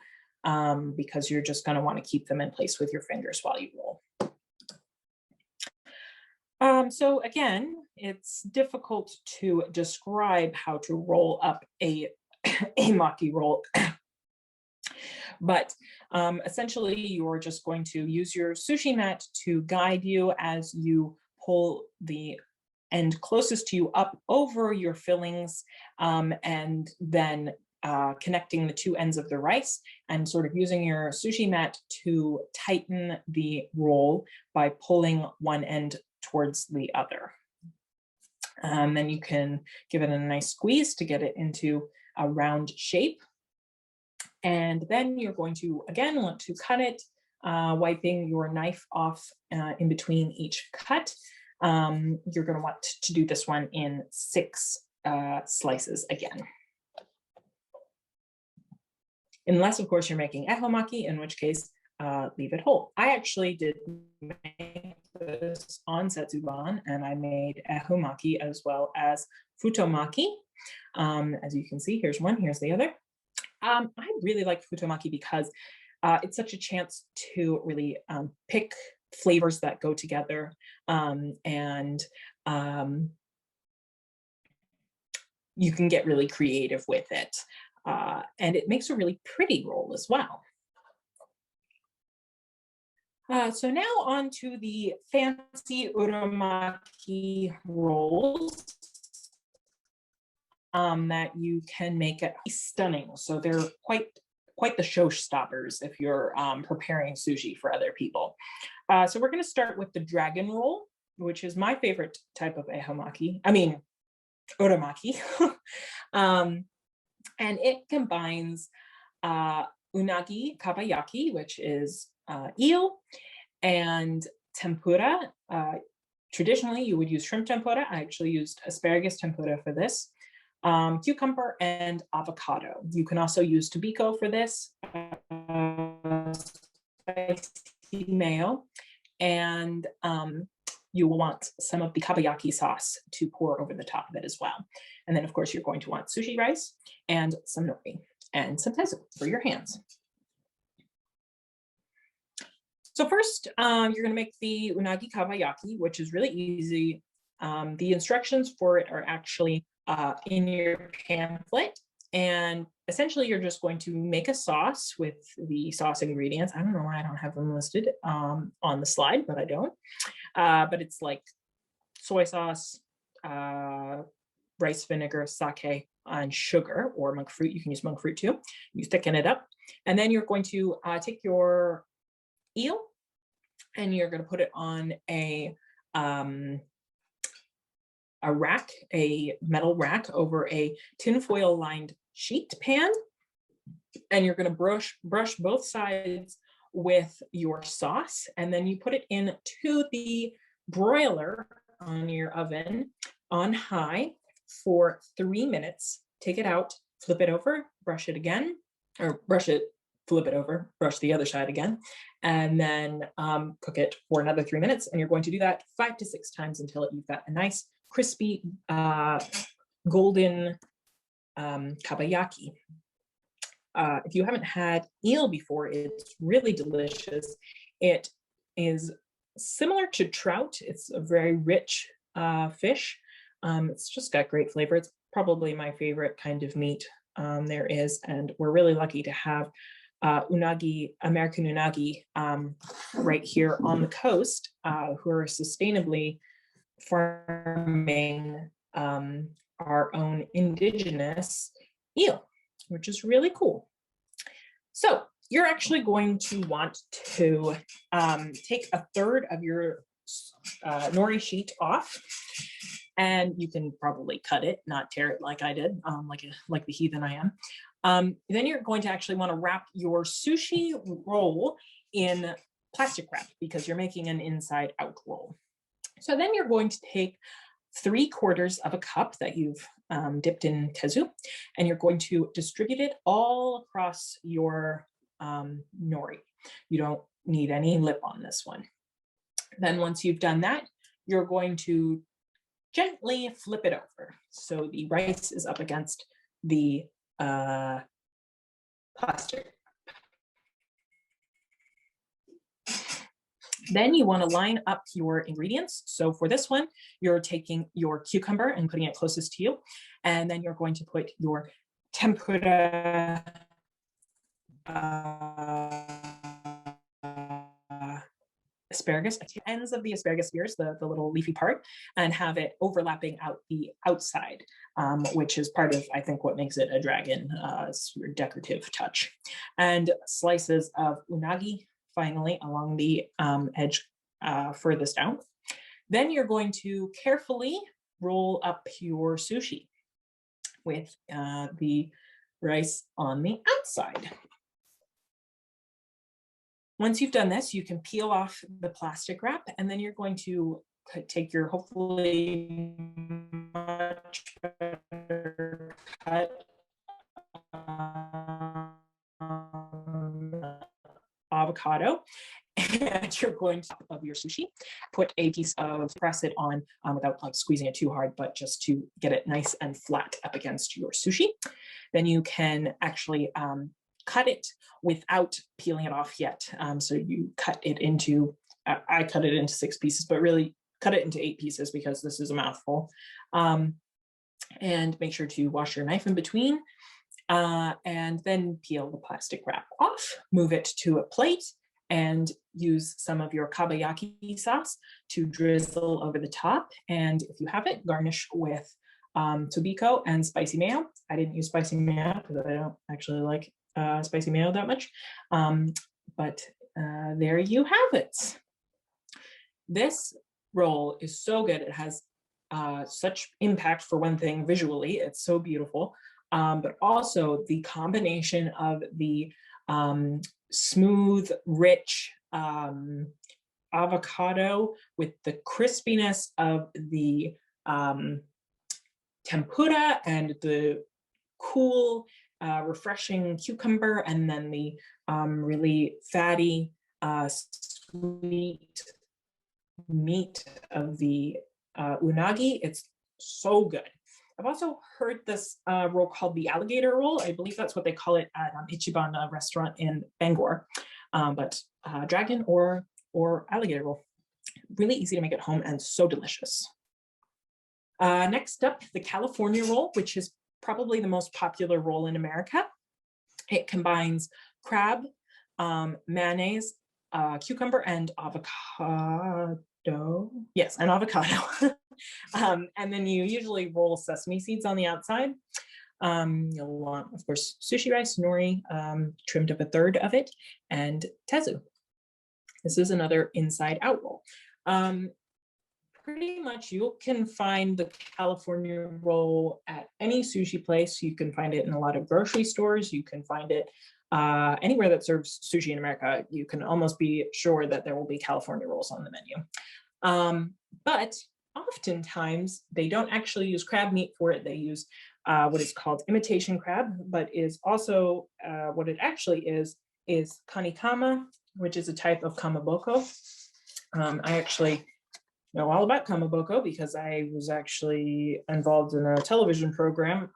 because you're just going to want to keep them in place with your fingers while you roll. So again, it's difficult to describe how to roll up a maki roll. But essentially, you're just going to use your sushi mat to guide you as you pull the end closest to you up over your fillings, and then connecting the two ends of the rice and sort of using your sushi mat to tighten the roll by pulling one end towards the other. Then you can give it a nice squeeze to get it into a round shape. And then you're going to, again, want to cut it, wiping your knife off in between each cut. You're going to want to do this one in 6 slices again. Unless, of course, you're making ehomaki, in which case, leave it whole. I actually did make this on setsuban, and I made ehomaki as well as futomaki. As you can see, here's one, here's the other. I really like futomaki because it's such a chance to really pick flavors that go together, and you can get really creative with it. And it makes a really pretty roll as well. So now on to the fancy uramaki rolls that you can make it stunning. So they're quite the showstoppers if you're preparing sushi for other people. So we're going to start with the dragon roll, which is my favorite type of ehomaki. I mean, uramaki. And it combines unagi kabayaki, which is eel, and tempura. Traditionally, you would use shrimp tempura. I actually used asparagus tempura for this. Cucumber and avocado. You can also use tobiko for this, spicy mayo, and you will want some of the kabayaki sauce to pour over the top of it as well. And then, of course, you're going to want sushi rice and some nori and some tezu for your hands. So first, you're going to make the unagi kabayaki, which is really easy. The instructions for it are actually in your pamphlet. And essentially, you're just going to make a sauce with the sauce ingredients. I don't know why I don't have them listed on the slide, but I don't. But it's like soy sauce, rice vinegar, sake, and sugar, or monk fruit. You can use monk fruit too. You thicken it up. And then you're going to take your eel and you're going to put it on a rack, a metal rack over a tinfoil lined sheet pan. And you're going to brush both sides with your sauce. And then you put it into the broiler on your oven on high for 3 minutes. Take it out, flip it over, brush it again, or brush it, flip it over, brush the other side again, and then cook it for another 3 minutes. And you're going to do that 5 to 6 times until you've got a nice crispy golden kabayaki. If you haven't had eel before, it's really delicious. It is similar to trout. It's a very rich fish. It's just got great flavor. It's probably my favorite kind of meat there is, and we're really lucky to have unagi, American unagi, right here on the coast, who are sustainably farming our own indigenous eel, which is really cool. So you're actually going to want to take a third of your nori sheet off, and you can probably cut it, not tear it like I did, like the heathen I am. Then you're going to actually want to wrap your sushi roll in plastic wrap because you're making an inside out roll. So then you're going to take 3/4 of a cup that you've dipped in tezu, and you're going to distribute it all across your nori. You don't need any lip on this one. Then once you've done that, you're going to gently flip it over. So the rice is up against the plastic. Then you want to line up your ingredients. So for this one, you're taking your cucumber and putting it closest to you. And then you're going to put your tempura asparagus, ends of the asparagus spears, the little leafy part, and have it overlapping out the outside, which is part of, I think, what makes it a dragon, decorative touch. And slices of unagi, finally, along the edge furthest down. Then you're going to carefully roll up your sushi with the rice on the outside. Once you've done this, you can peel off the plastic wrap, and then you're going to take your hopefully much better cut avocado, and you're going to of your sushi, put a piece of, press it on without like squeezing it too hard, but just to get it nice and flat up against your sushi. Then you can actually cut it without peeling it off yet. So you cut it into, I cut it into 6 pieces, but really cut it into 8 pieces because this is a mouthful. And make sure to wash your knife in between, and then peel the plastic wrap off, move it to a plate, and use some of your kabayaki sauce to drizzle over the top. And if you have it, garnish with tobiko and spicy mayo. I didn't use spicy mayo because I don't actually like spicy mayo that much, but there you have it. This roll is so good. It has such impact, for one thing, visually, it's so beautiful, but also the combination of the smooth, rich avocado with the crispiness of the tempura and the cool, refreshing cucumber, and then the really fatty, sweet meat of the unagi. It's so good. I've also heard this roll called the alligator roll. I believe that's what they call it at Ichiban restaurant in Bangor, but dragon or alligator roll. Really easy to make at home and so delicious. Next up, the California roll, which is probably the most popular roll in America. It combines crab, mayonnaise, cucumber, and avocado. Yes, and avocado. And then you usually roll sesame seeds on the outside. You'll want, of course, sushi rice, nori, trimmed up a third of it, and tezu. This is another inside out roll. Pretty much you can find the California roll at any sushi place. You can find it in a lot of grocery stores. You can find it anywhere that serves sushi in America. You can almost be sure that there will be California rolls on the menu. But oftentimes they don't actually use crab meat for it. They use what is called imitation crab, but is also what it actually is kanikama, which is a type of kamaboko. I actually know all about kamaboko because I was actually involved in a television program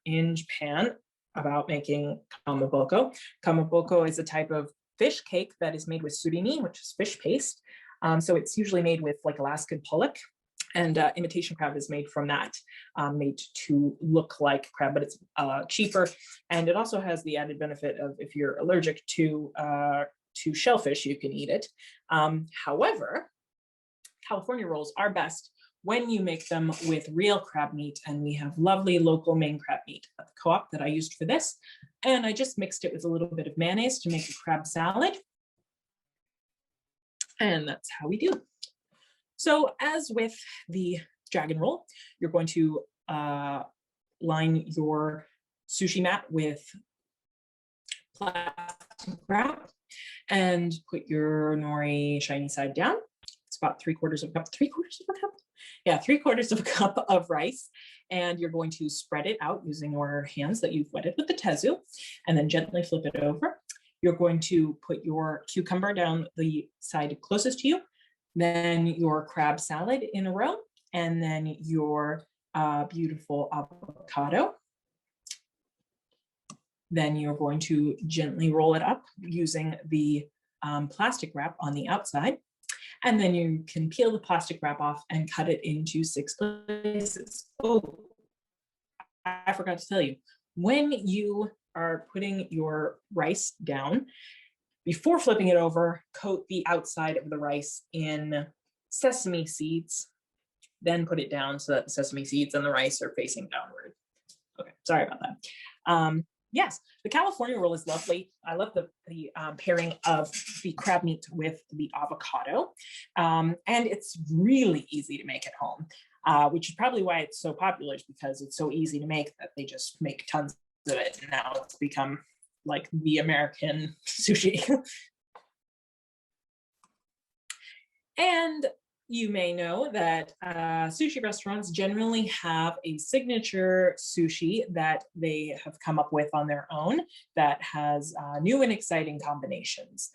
in Japan about making kamaboko. Kamaboko is a type of fish cake that is made with surimi, which is fish paste. So it's usually made with like Alaskan pollock. And imitation crab is made from that, made to look like crab, but it's cheaper. And it also has the added benefit of if you're allergic to shellfish, you can eat it. However, California rolls are best when you make them with real crab meat, and we have lovely local Maine crab meat at the co-op that I used for this. And I just mixed it with a little bit of mayonnaise to make a crab salad. And that's how we do. So as with the dragon roll, you're going to line your sushi mat with plastic wrap and put your nori shiny side down. It's about 3/4 of a cup, 3/4 of a cup? Yeah, 3/4 of a cup of rice. And you're going to spread it out using your hands that you've wetted with the tezu, and then gently flip it over. You're going to put your cucumber down the side closest to you, then your crab salad in a row, and then your beautiful avocado. Then you're going to gently roll it up using the plastic wrap on the outside. And then you can peel the plastic wrap off and cut it into 6 places. Oh, I forgot to tell you, when you are putting your rice down, before flipping it over, coat the outside of the rice in sesame seeds, then put it down so that the sesame seeds and the rice are facing downward. Okay, sorry about that. Yes, the California roll is lovely. I love the pairing of the crab meat with the avocado. And it's really easy to make at home, which is probably why it's so popular, is because it's so easy to make that they just make tons of it. And now it's become like the American sushi. And you may know that sushi restaurants generally have a signature sushi that they have come up with on their own that has new and exciting combinations.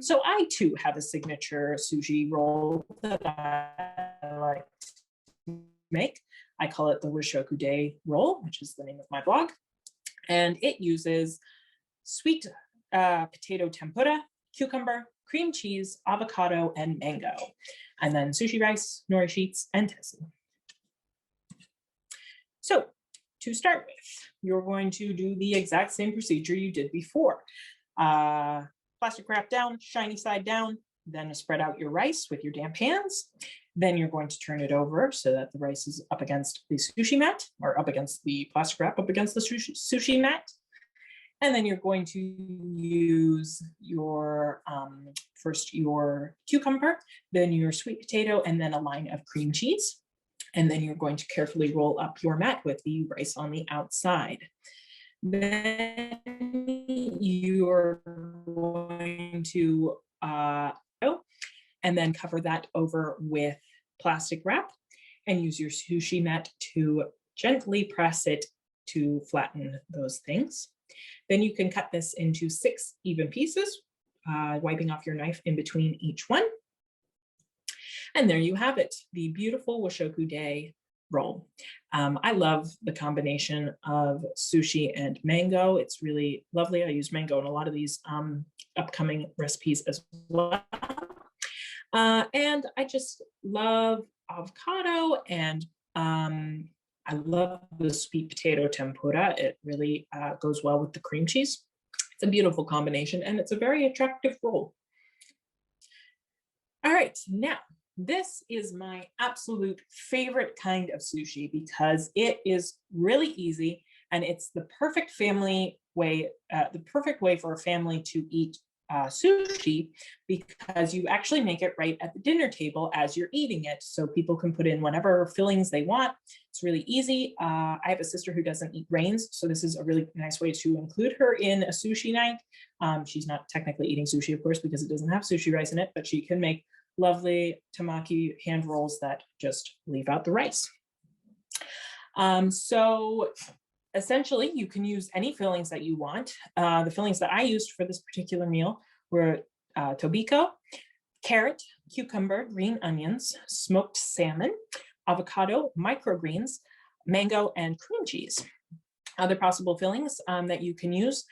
So I too have a signature sushi roll that I like to make. I call it the Wishoku Day roll, which is the name of my blog. And it uses sweet potato tempura, cucumber, cream cheese, avocado, and mango. And then sushi rice, nori sheets, and tezu. So to start with, you're going to do the exact same procedure you did before. Plastic wrap down, shiny side down, then spread out your rice with your damp hands. Then you're going to turn it over so that the rice is up against the sushi mat, or up against the plastic wrap, up against the sushi mat. And then you're going to use your, first your cucumber, then your sweet potato, and then a line of cream cheese. And then you're going to carefully roll up your mat with the rice on the outside. Then you're going to, and then cover that over with plastic wrap and use your sushi mat to gently press it to flatten those things. Then you can cut this into 6 even pieces, wiping off your knife in between each one. And there you have it, the beautiful Wishoku Day roll. I love the combination of sushi and mango. It's really lovely. I use mango in a lot of these upcoming recipes as well. And I just love avocado, and I love the sweet potato tempura. It really goes well with the cream cheese. It's a beautiful combination, and it's a very attractive roll. All right, now this is my absolute favorite kind of sushi because it is really easy, and it's the perfect family way, for a family to eat sushi, because you actually make it right at the dinner table as you're eating it, so people can put in whatever fillings they want. It's really easy. I have a sister who doesn't eat grains, so this is a really nice way to include her in a sushi night. She's not technically eating sushi, of course, because it doesn't have sushi rice in it, but she can make lovely tamaki hand rolls that just leave out the rice. So essentially, you can use any fillings that you want. The fillings that I used for this particular meal were tobiko, carrot, cucumber, green onions, smoked salmon, avocado, microgreens, mango, and cream cheese. Other possible fillings that you can use,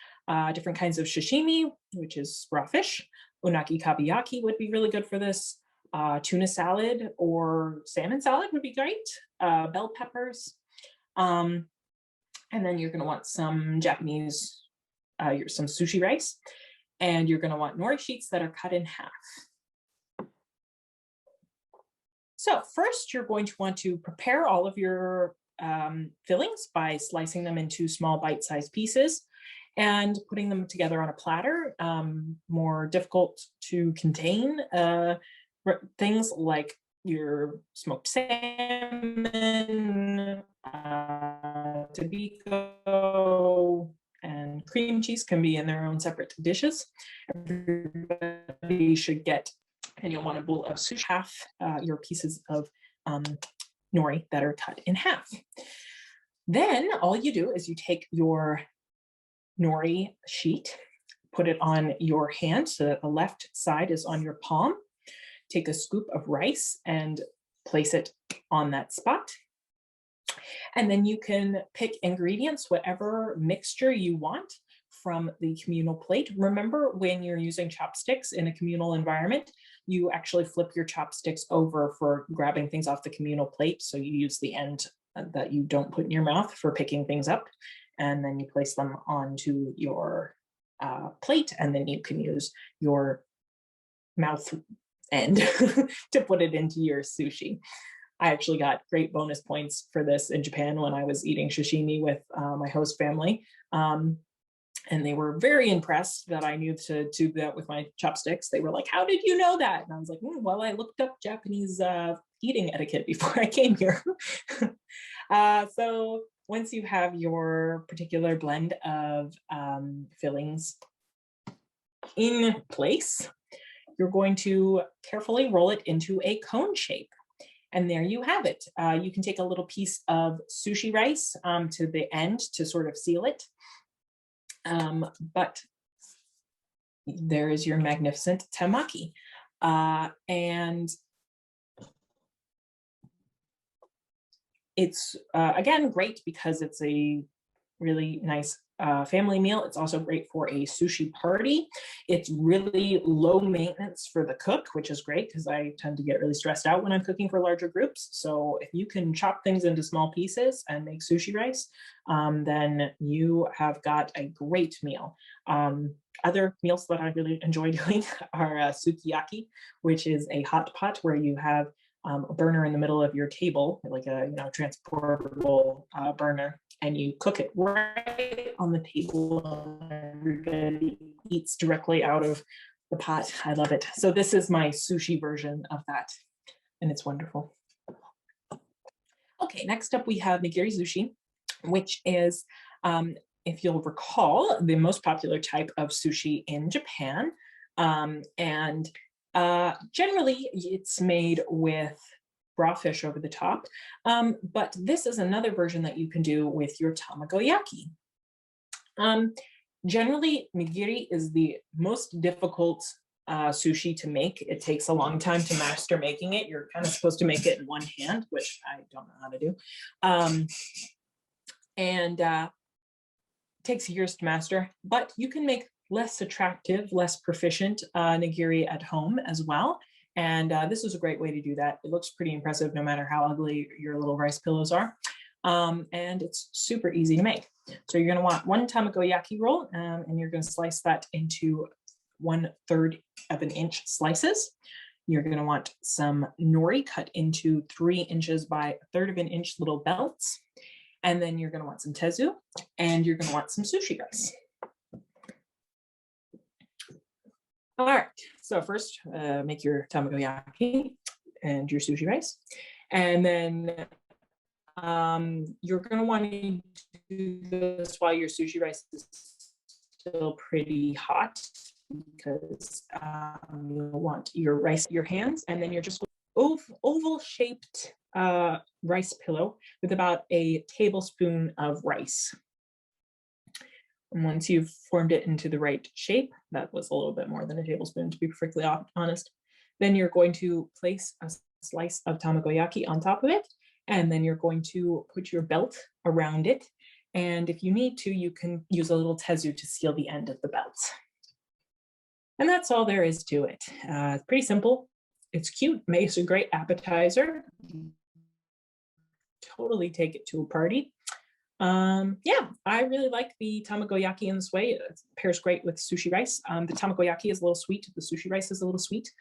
different kinds of sashimi, which is raw fish. Unagi kabiyaki would be really good for this. tuna salad or salmon salad would be great, bell peppers. And then you're gonna want some Japanese, some sushi rice, and you're gonna want nori sheets that are cut in half. So first, you're going to want to prepare all of your fillings by slicing them into small bite-sized pieces and putting them together on a platter. More difficult to contain things like your smoked salmon, tobacco, and cream cheese can be in their own separate dishes. Everybody should get, and you'll want a bowl of sushi, half your pieces of nori that are cut in half. Then all you do is you take your nori sheet, put it on your hand so that the left side is on your palm. Take a scoop of rice and place it on that spot. And then you can pick ingredients, whatever mixture you want from the communal plate. Remember, when you're using chopsticks in a communal environment, you actually flip your chopsticks over for grabbing things off the communal plate. So you use the end that you don't put in your mouth for picking things up, and then you place them onto your plate, and then you can use your mouth end to put it into your sushi. I actually got great bonus points for this in Japan when I was eating sashimi with my host family. And they were very impressed that I knew to do that with my chopsticks. They were like, "How did you know that?" And I was like, "Well, I looked up Japanese eating etiquette before I came here." So once you have your particular blend of fillings in place, you're going to carefully roll it into a cone shape. And there you have it. You can take a little piece of sushi rice to the end to sort of seal it. But there is your magnificent temaki. And it's, again, great because it's a really nice family meal. It's also great for a sushi party. It's really low maintenance for the cook, which is great because I tend to get really stressed out when I'm cooking for larger groups. So if you can chop things into small pieces and make sushi rice, then you have got a great meal. Other meals that I really enjoy doing are sukiyaki, which is a hot pot where you have a burner in the middle of your table, like a transportable burner, and you cook it right on the table. Everybody eats directly out of the pot. I love it. So this is my sushi version of that, and it's wonderful. Okay, next up we have nigiri sushi, which is, if you'll recall, the most popular type of sushi in Japan. Generally, it's made with raw fish over the top, but this is another version that you can do with your tamagoyaki. Generally, nigiri is the most difficult sushi to make. It takes a long time to master making it. You're kind of supposed to make it in one hand, which I don't know how to do. It takes years to master, but you can make less attractive, less proficient nigiri at home as well. And this is a great way to do that. It looks pretty impressive no matter how ugly your little rice pillows are. And it's super easy to make. So you're gonna want one tamagoyaki roll, and you're gonna slice that into 1/3 of an inch slices. You're gonna want some nori cut into 3 inches by 1/3 of an inch little belts. And then you're gonna want some tezu, and you're gonna want some sushi rice. All right, so first make your tamagoyaki and your sushi rice. And then you're gonna want to do this while your sushi rice is still pretty hot, because you'll want your rice in your hands, and then you're just oval shaped rice pillow with about a tablespoon of rice. And once you've formed it into the right shape, that was a little bit more than a tablespoon to be perfectly honest, then you're going to place a slice of tamagoyaki on top of it, and then you're going to put your belt around it. And if you need to, you can use a little tezu to seal the end of the belt. And that's all there is to it. It's pretty simple. it's cute, makes a great appetizer. Totally take it to a party. Yeah, I really like the tamagoyaki in this way. It pairs great with sushi rice. The tamagoyaki is a little sweet. The sushi rice is a little sweet.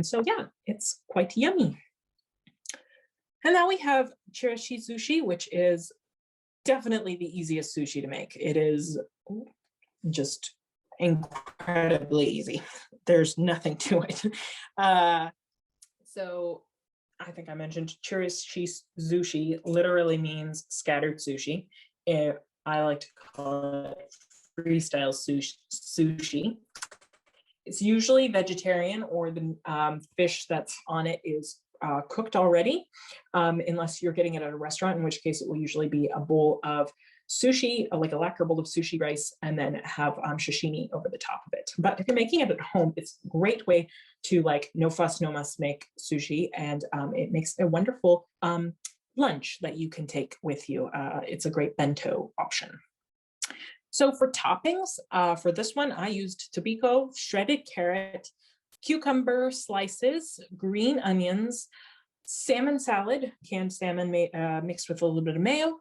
So yeah, it's quite yummy. And now we have chirashi sushi, which is definitely the easiest sushi to make. It is just incredibly easy. There's nothing to it. So I think I mentioned chirashi sushi literally means scattered sushi. I like to call it freestyle sushi. It's usually vegetarian, or the fish that's on it is cooked already, unless you're getting it at a restaurant, in which case it will usually be a bowl of sushi, like a lacquer bowl of sushi rice, and then have sashimi over the top of it. But if you're making it at home, it's a great way to, like, no fuss, no muss make sushi, and it makes a wonderful lunch that you can take with you. It's a great bento option. So for toppings, for this one, I used tobiko, shredded carrot, cucumber slices, green onions, salmon salad, canned salmon mixed with a little bit of mayo,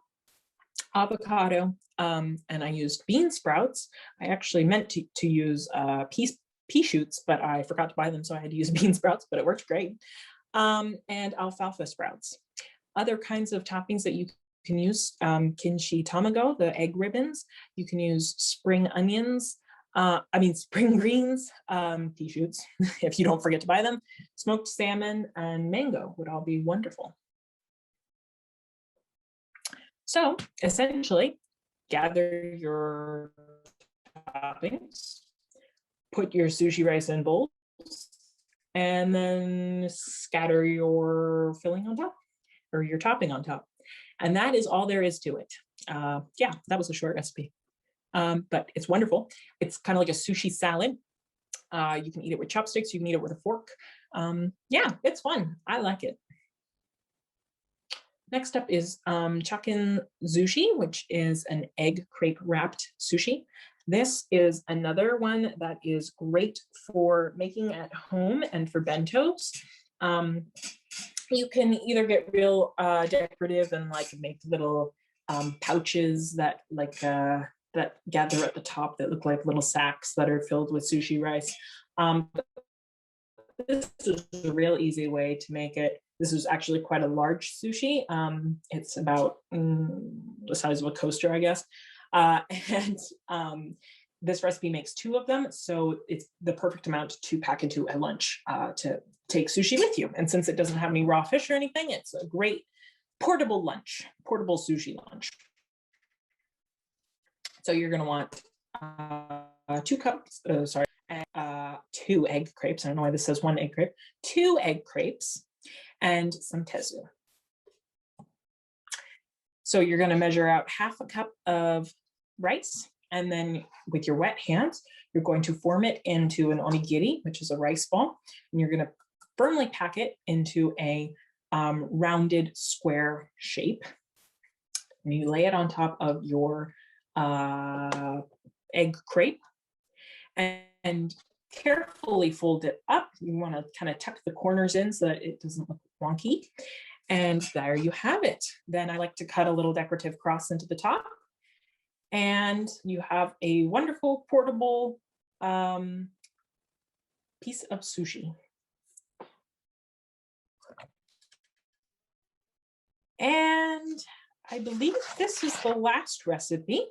avocado, and I used bean sprouts. I actually meant to use pea shoots, but I forgot to buy them, so I had to use bean sprouts, but it worked great. And alfalfa sprouts. Other kinds of toppings that you can use, kimchi tamago, the egg ribbons. You can use spring onions, spring greens, pea shoots, if you don't forget to buy them. Smoked salmon and mango would all be wonderful. So essentially, gather your toppings, put your sushi rice in bowls, and then scatter your filling on top, or your topping on top. And that is all there is to it. Yeah, that was a short recipe, but it's wonderful. It's kind of like a sushi salad. You can eat it with chopsticks, you can eat it with a fork. Yeah, it's fun. I like it. Next up is chakin sushi, which is an egg crepe wrapped sushi. This is another one that is great for making at home and for bentos. You can either get real decorative and like make little pouches that that gather at the top that look like little sacks that are filled with sushi rice. This is a real easy way to make it. This is actually quite a large sushi. It's about the size of a coaster, I guess. And this recipe makes 2 of them, so it's the perfect amount to pack into a lunch to take sushi with you. And since it doesn't have any raw fish or anything, it's a great portable lunch, portable sushi lunch. So you're going to want 2 cups, and 2 egg crepes. I don't know why this says 1 egg crepe. 2 egg crepes and some tezu. So you're going to measure out ½ a cup of rice, and then with your wet hands, you're going to form it into an onigiri, which is a rice ball, and you're going to firmly pack it into a rounded square shape. And you lay it on top of your egg crepe and carefully fold it up. You want to kind of tuck the corners in so that it doesn't look wonky. And there you have it. Then I like to cut a little decorative cross into the top. And you have a wonderful portable piece of sushi. And I believe this is the last recipe.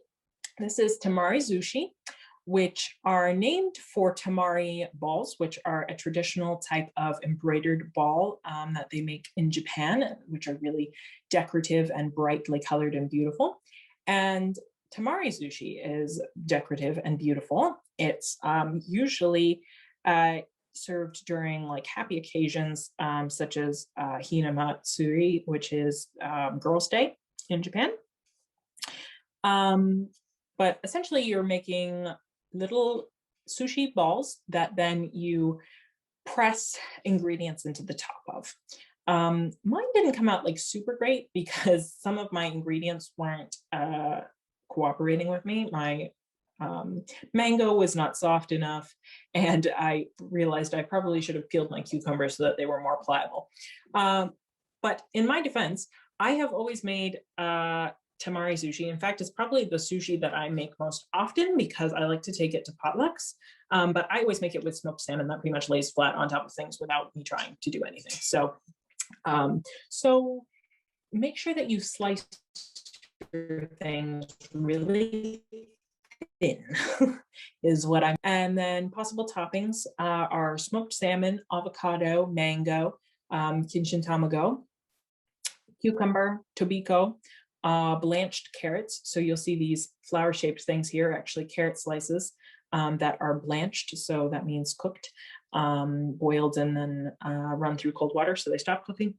This is tamari sushi, which are named for tamari balls, which are a traditional type of embroidered ball that they make in Japan, which are really decorative and brightly colored and beautiful. And tamari sushi is decorative and beautiful. It's usually served during like happy occasions, such as Hinamatsuri, which is Girls' Day in Japan. But essentially you're making little sushi balls that then you press ingredients into the top of. Mine didn't come out like super great because some of my ingredients weren't cooperating with me. My mango was not soft enough, and I realized I probably should have peeled my cucumbers so that they were more pliable. But in my defense, I have always made tamari sushi. In fact, it's probably the sushi that I make most often because I like to take it to potlucks. But I always make it with smoked salmon that pretty much lays flat on top of things without me trying to do anything. So make sure that you slice your things really thin is what I'm. And then possible toppings are smoked salmon, avocado, mango, kinshin tamago, cucumber, tobiko, blanched carrots. So you'll see these flower-shaped things here, actually carrot slices that are blanched. So that means cooked, boiled, and then run through cold water so they stop cooking.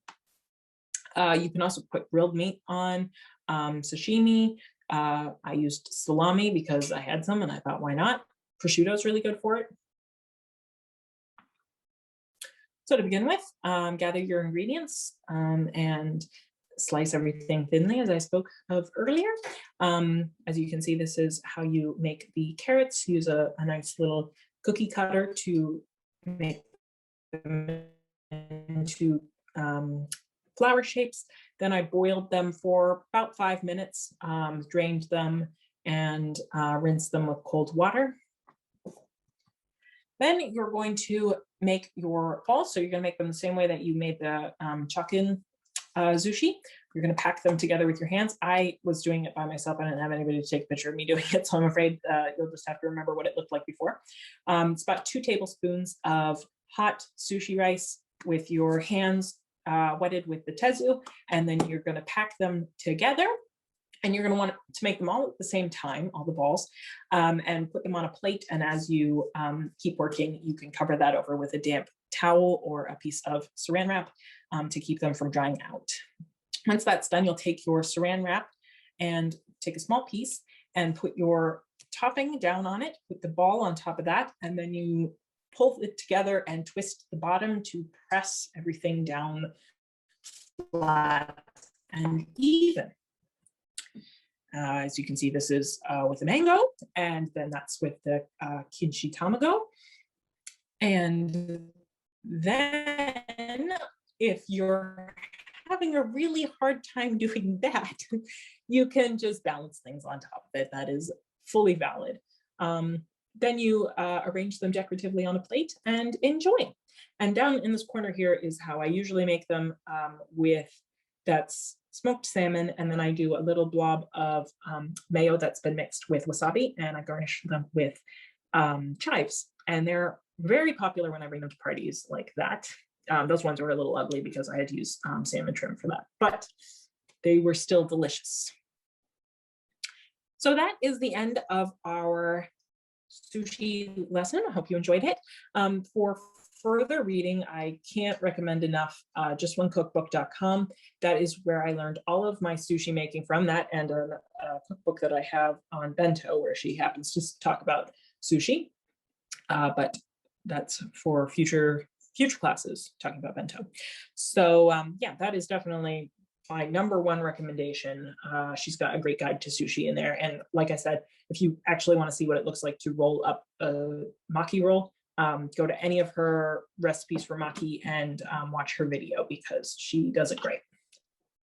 You can also put grilled meat on sashimi. I used salami because I had some and I thought, why not? Prosciutto is really good for it. So to begin with, gather your ingredients and slice everything thinly, as I spoke of earlier. As you can see, this is how you make the carrots. Use a nice little cookie cutter to make them into flower shapes. Then I boiled them for about 5 minutes, drained them, and rinsed them with cold water. Then you're going to make your balls. So you're going to make them the same way that you made the chakin sushi. You're going to pack them together with your hands. I was doing it by myself. I didn't have anybody to take a picture of me doing it, so I'm afraid you'll just have to remember what it looked like before. It's about 2 tablespoons of hot sushi rice with your hands wetted with the tezu, and then you're going to pack them together. And you're going to want to make them all at the same time, all the balls, and put them on a plate. And as you keep working, you can cover that over with a damp towel or a piece of saran wrap to keep them from drying out. Once that's done, you'll take your saran wrap and take a small piece and put your topping down on it, put the ball on top of that, and then you pull it together and twist the bottom to press everything down flat and even. As you can see, this is with the mango, and then that's with the kinshi tamago. And then if you're having a really hard time doing that, you can just balance things on top of it. That is fully valid. Then you arrange them decoratively on a plate and enjoy. And down in this corner here is how I usually make them with that's smoked salmon, and then I do a little blob of mayo that's been mixed with wasabi, and I garnish them with chives. And they're very popular when I bring them to parties like that. Those ones were a little ugly because I had to use salmon trim for that, but they were still delicious. So that is the end of our sushi lesson. I hope you enjoyed it. For further reading, I can't recommend enough justonecookbook.com. That is where I learned all of my sushi making from, that and a cookbook that I have on bento where she happens to talk about sushi. But that's for future classes talking about bento. So yeah, that is definitely my #1 recommendation. She's got a great guide to sushi in there. And like I said, if you actually want to see what it looks like to roll up a maki roll, go to any of her recipes for maki and watch her video because she does it great.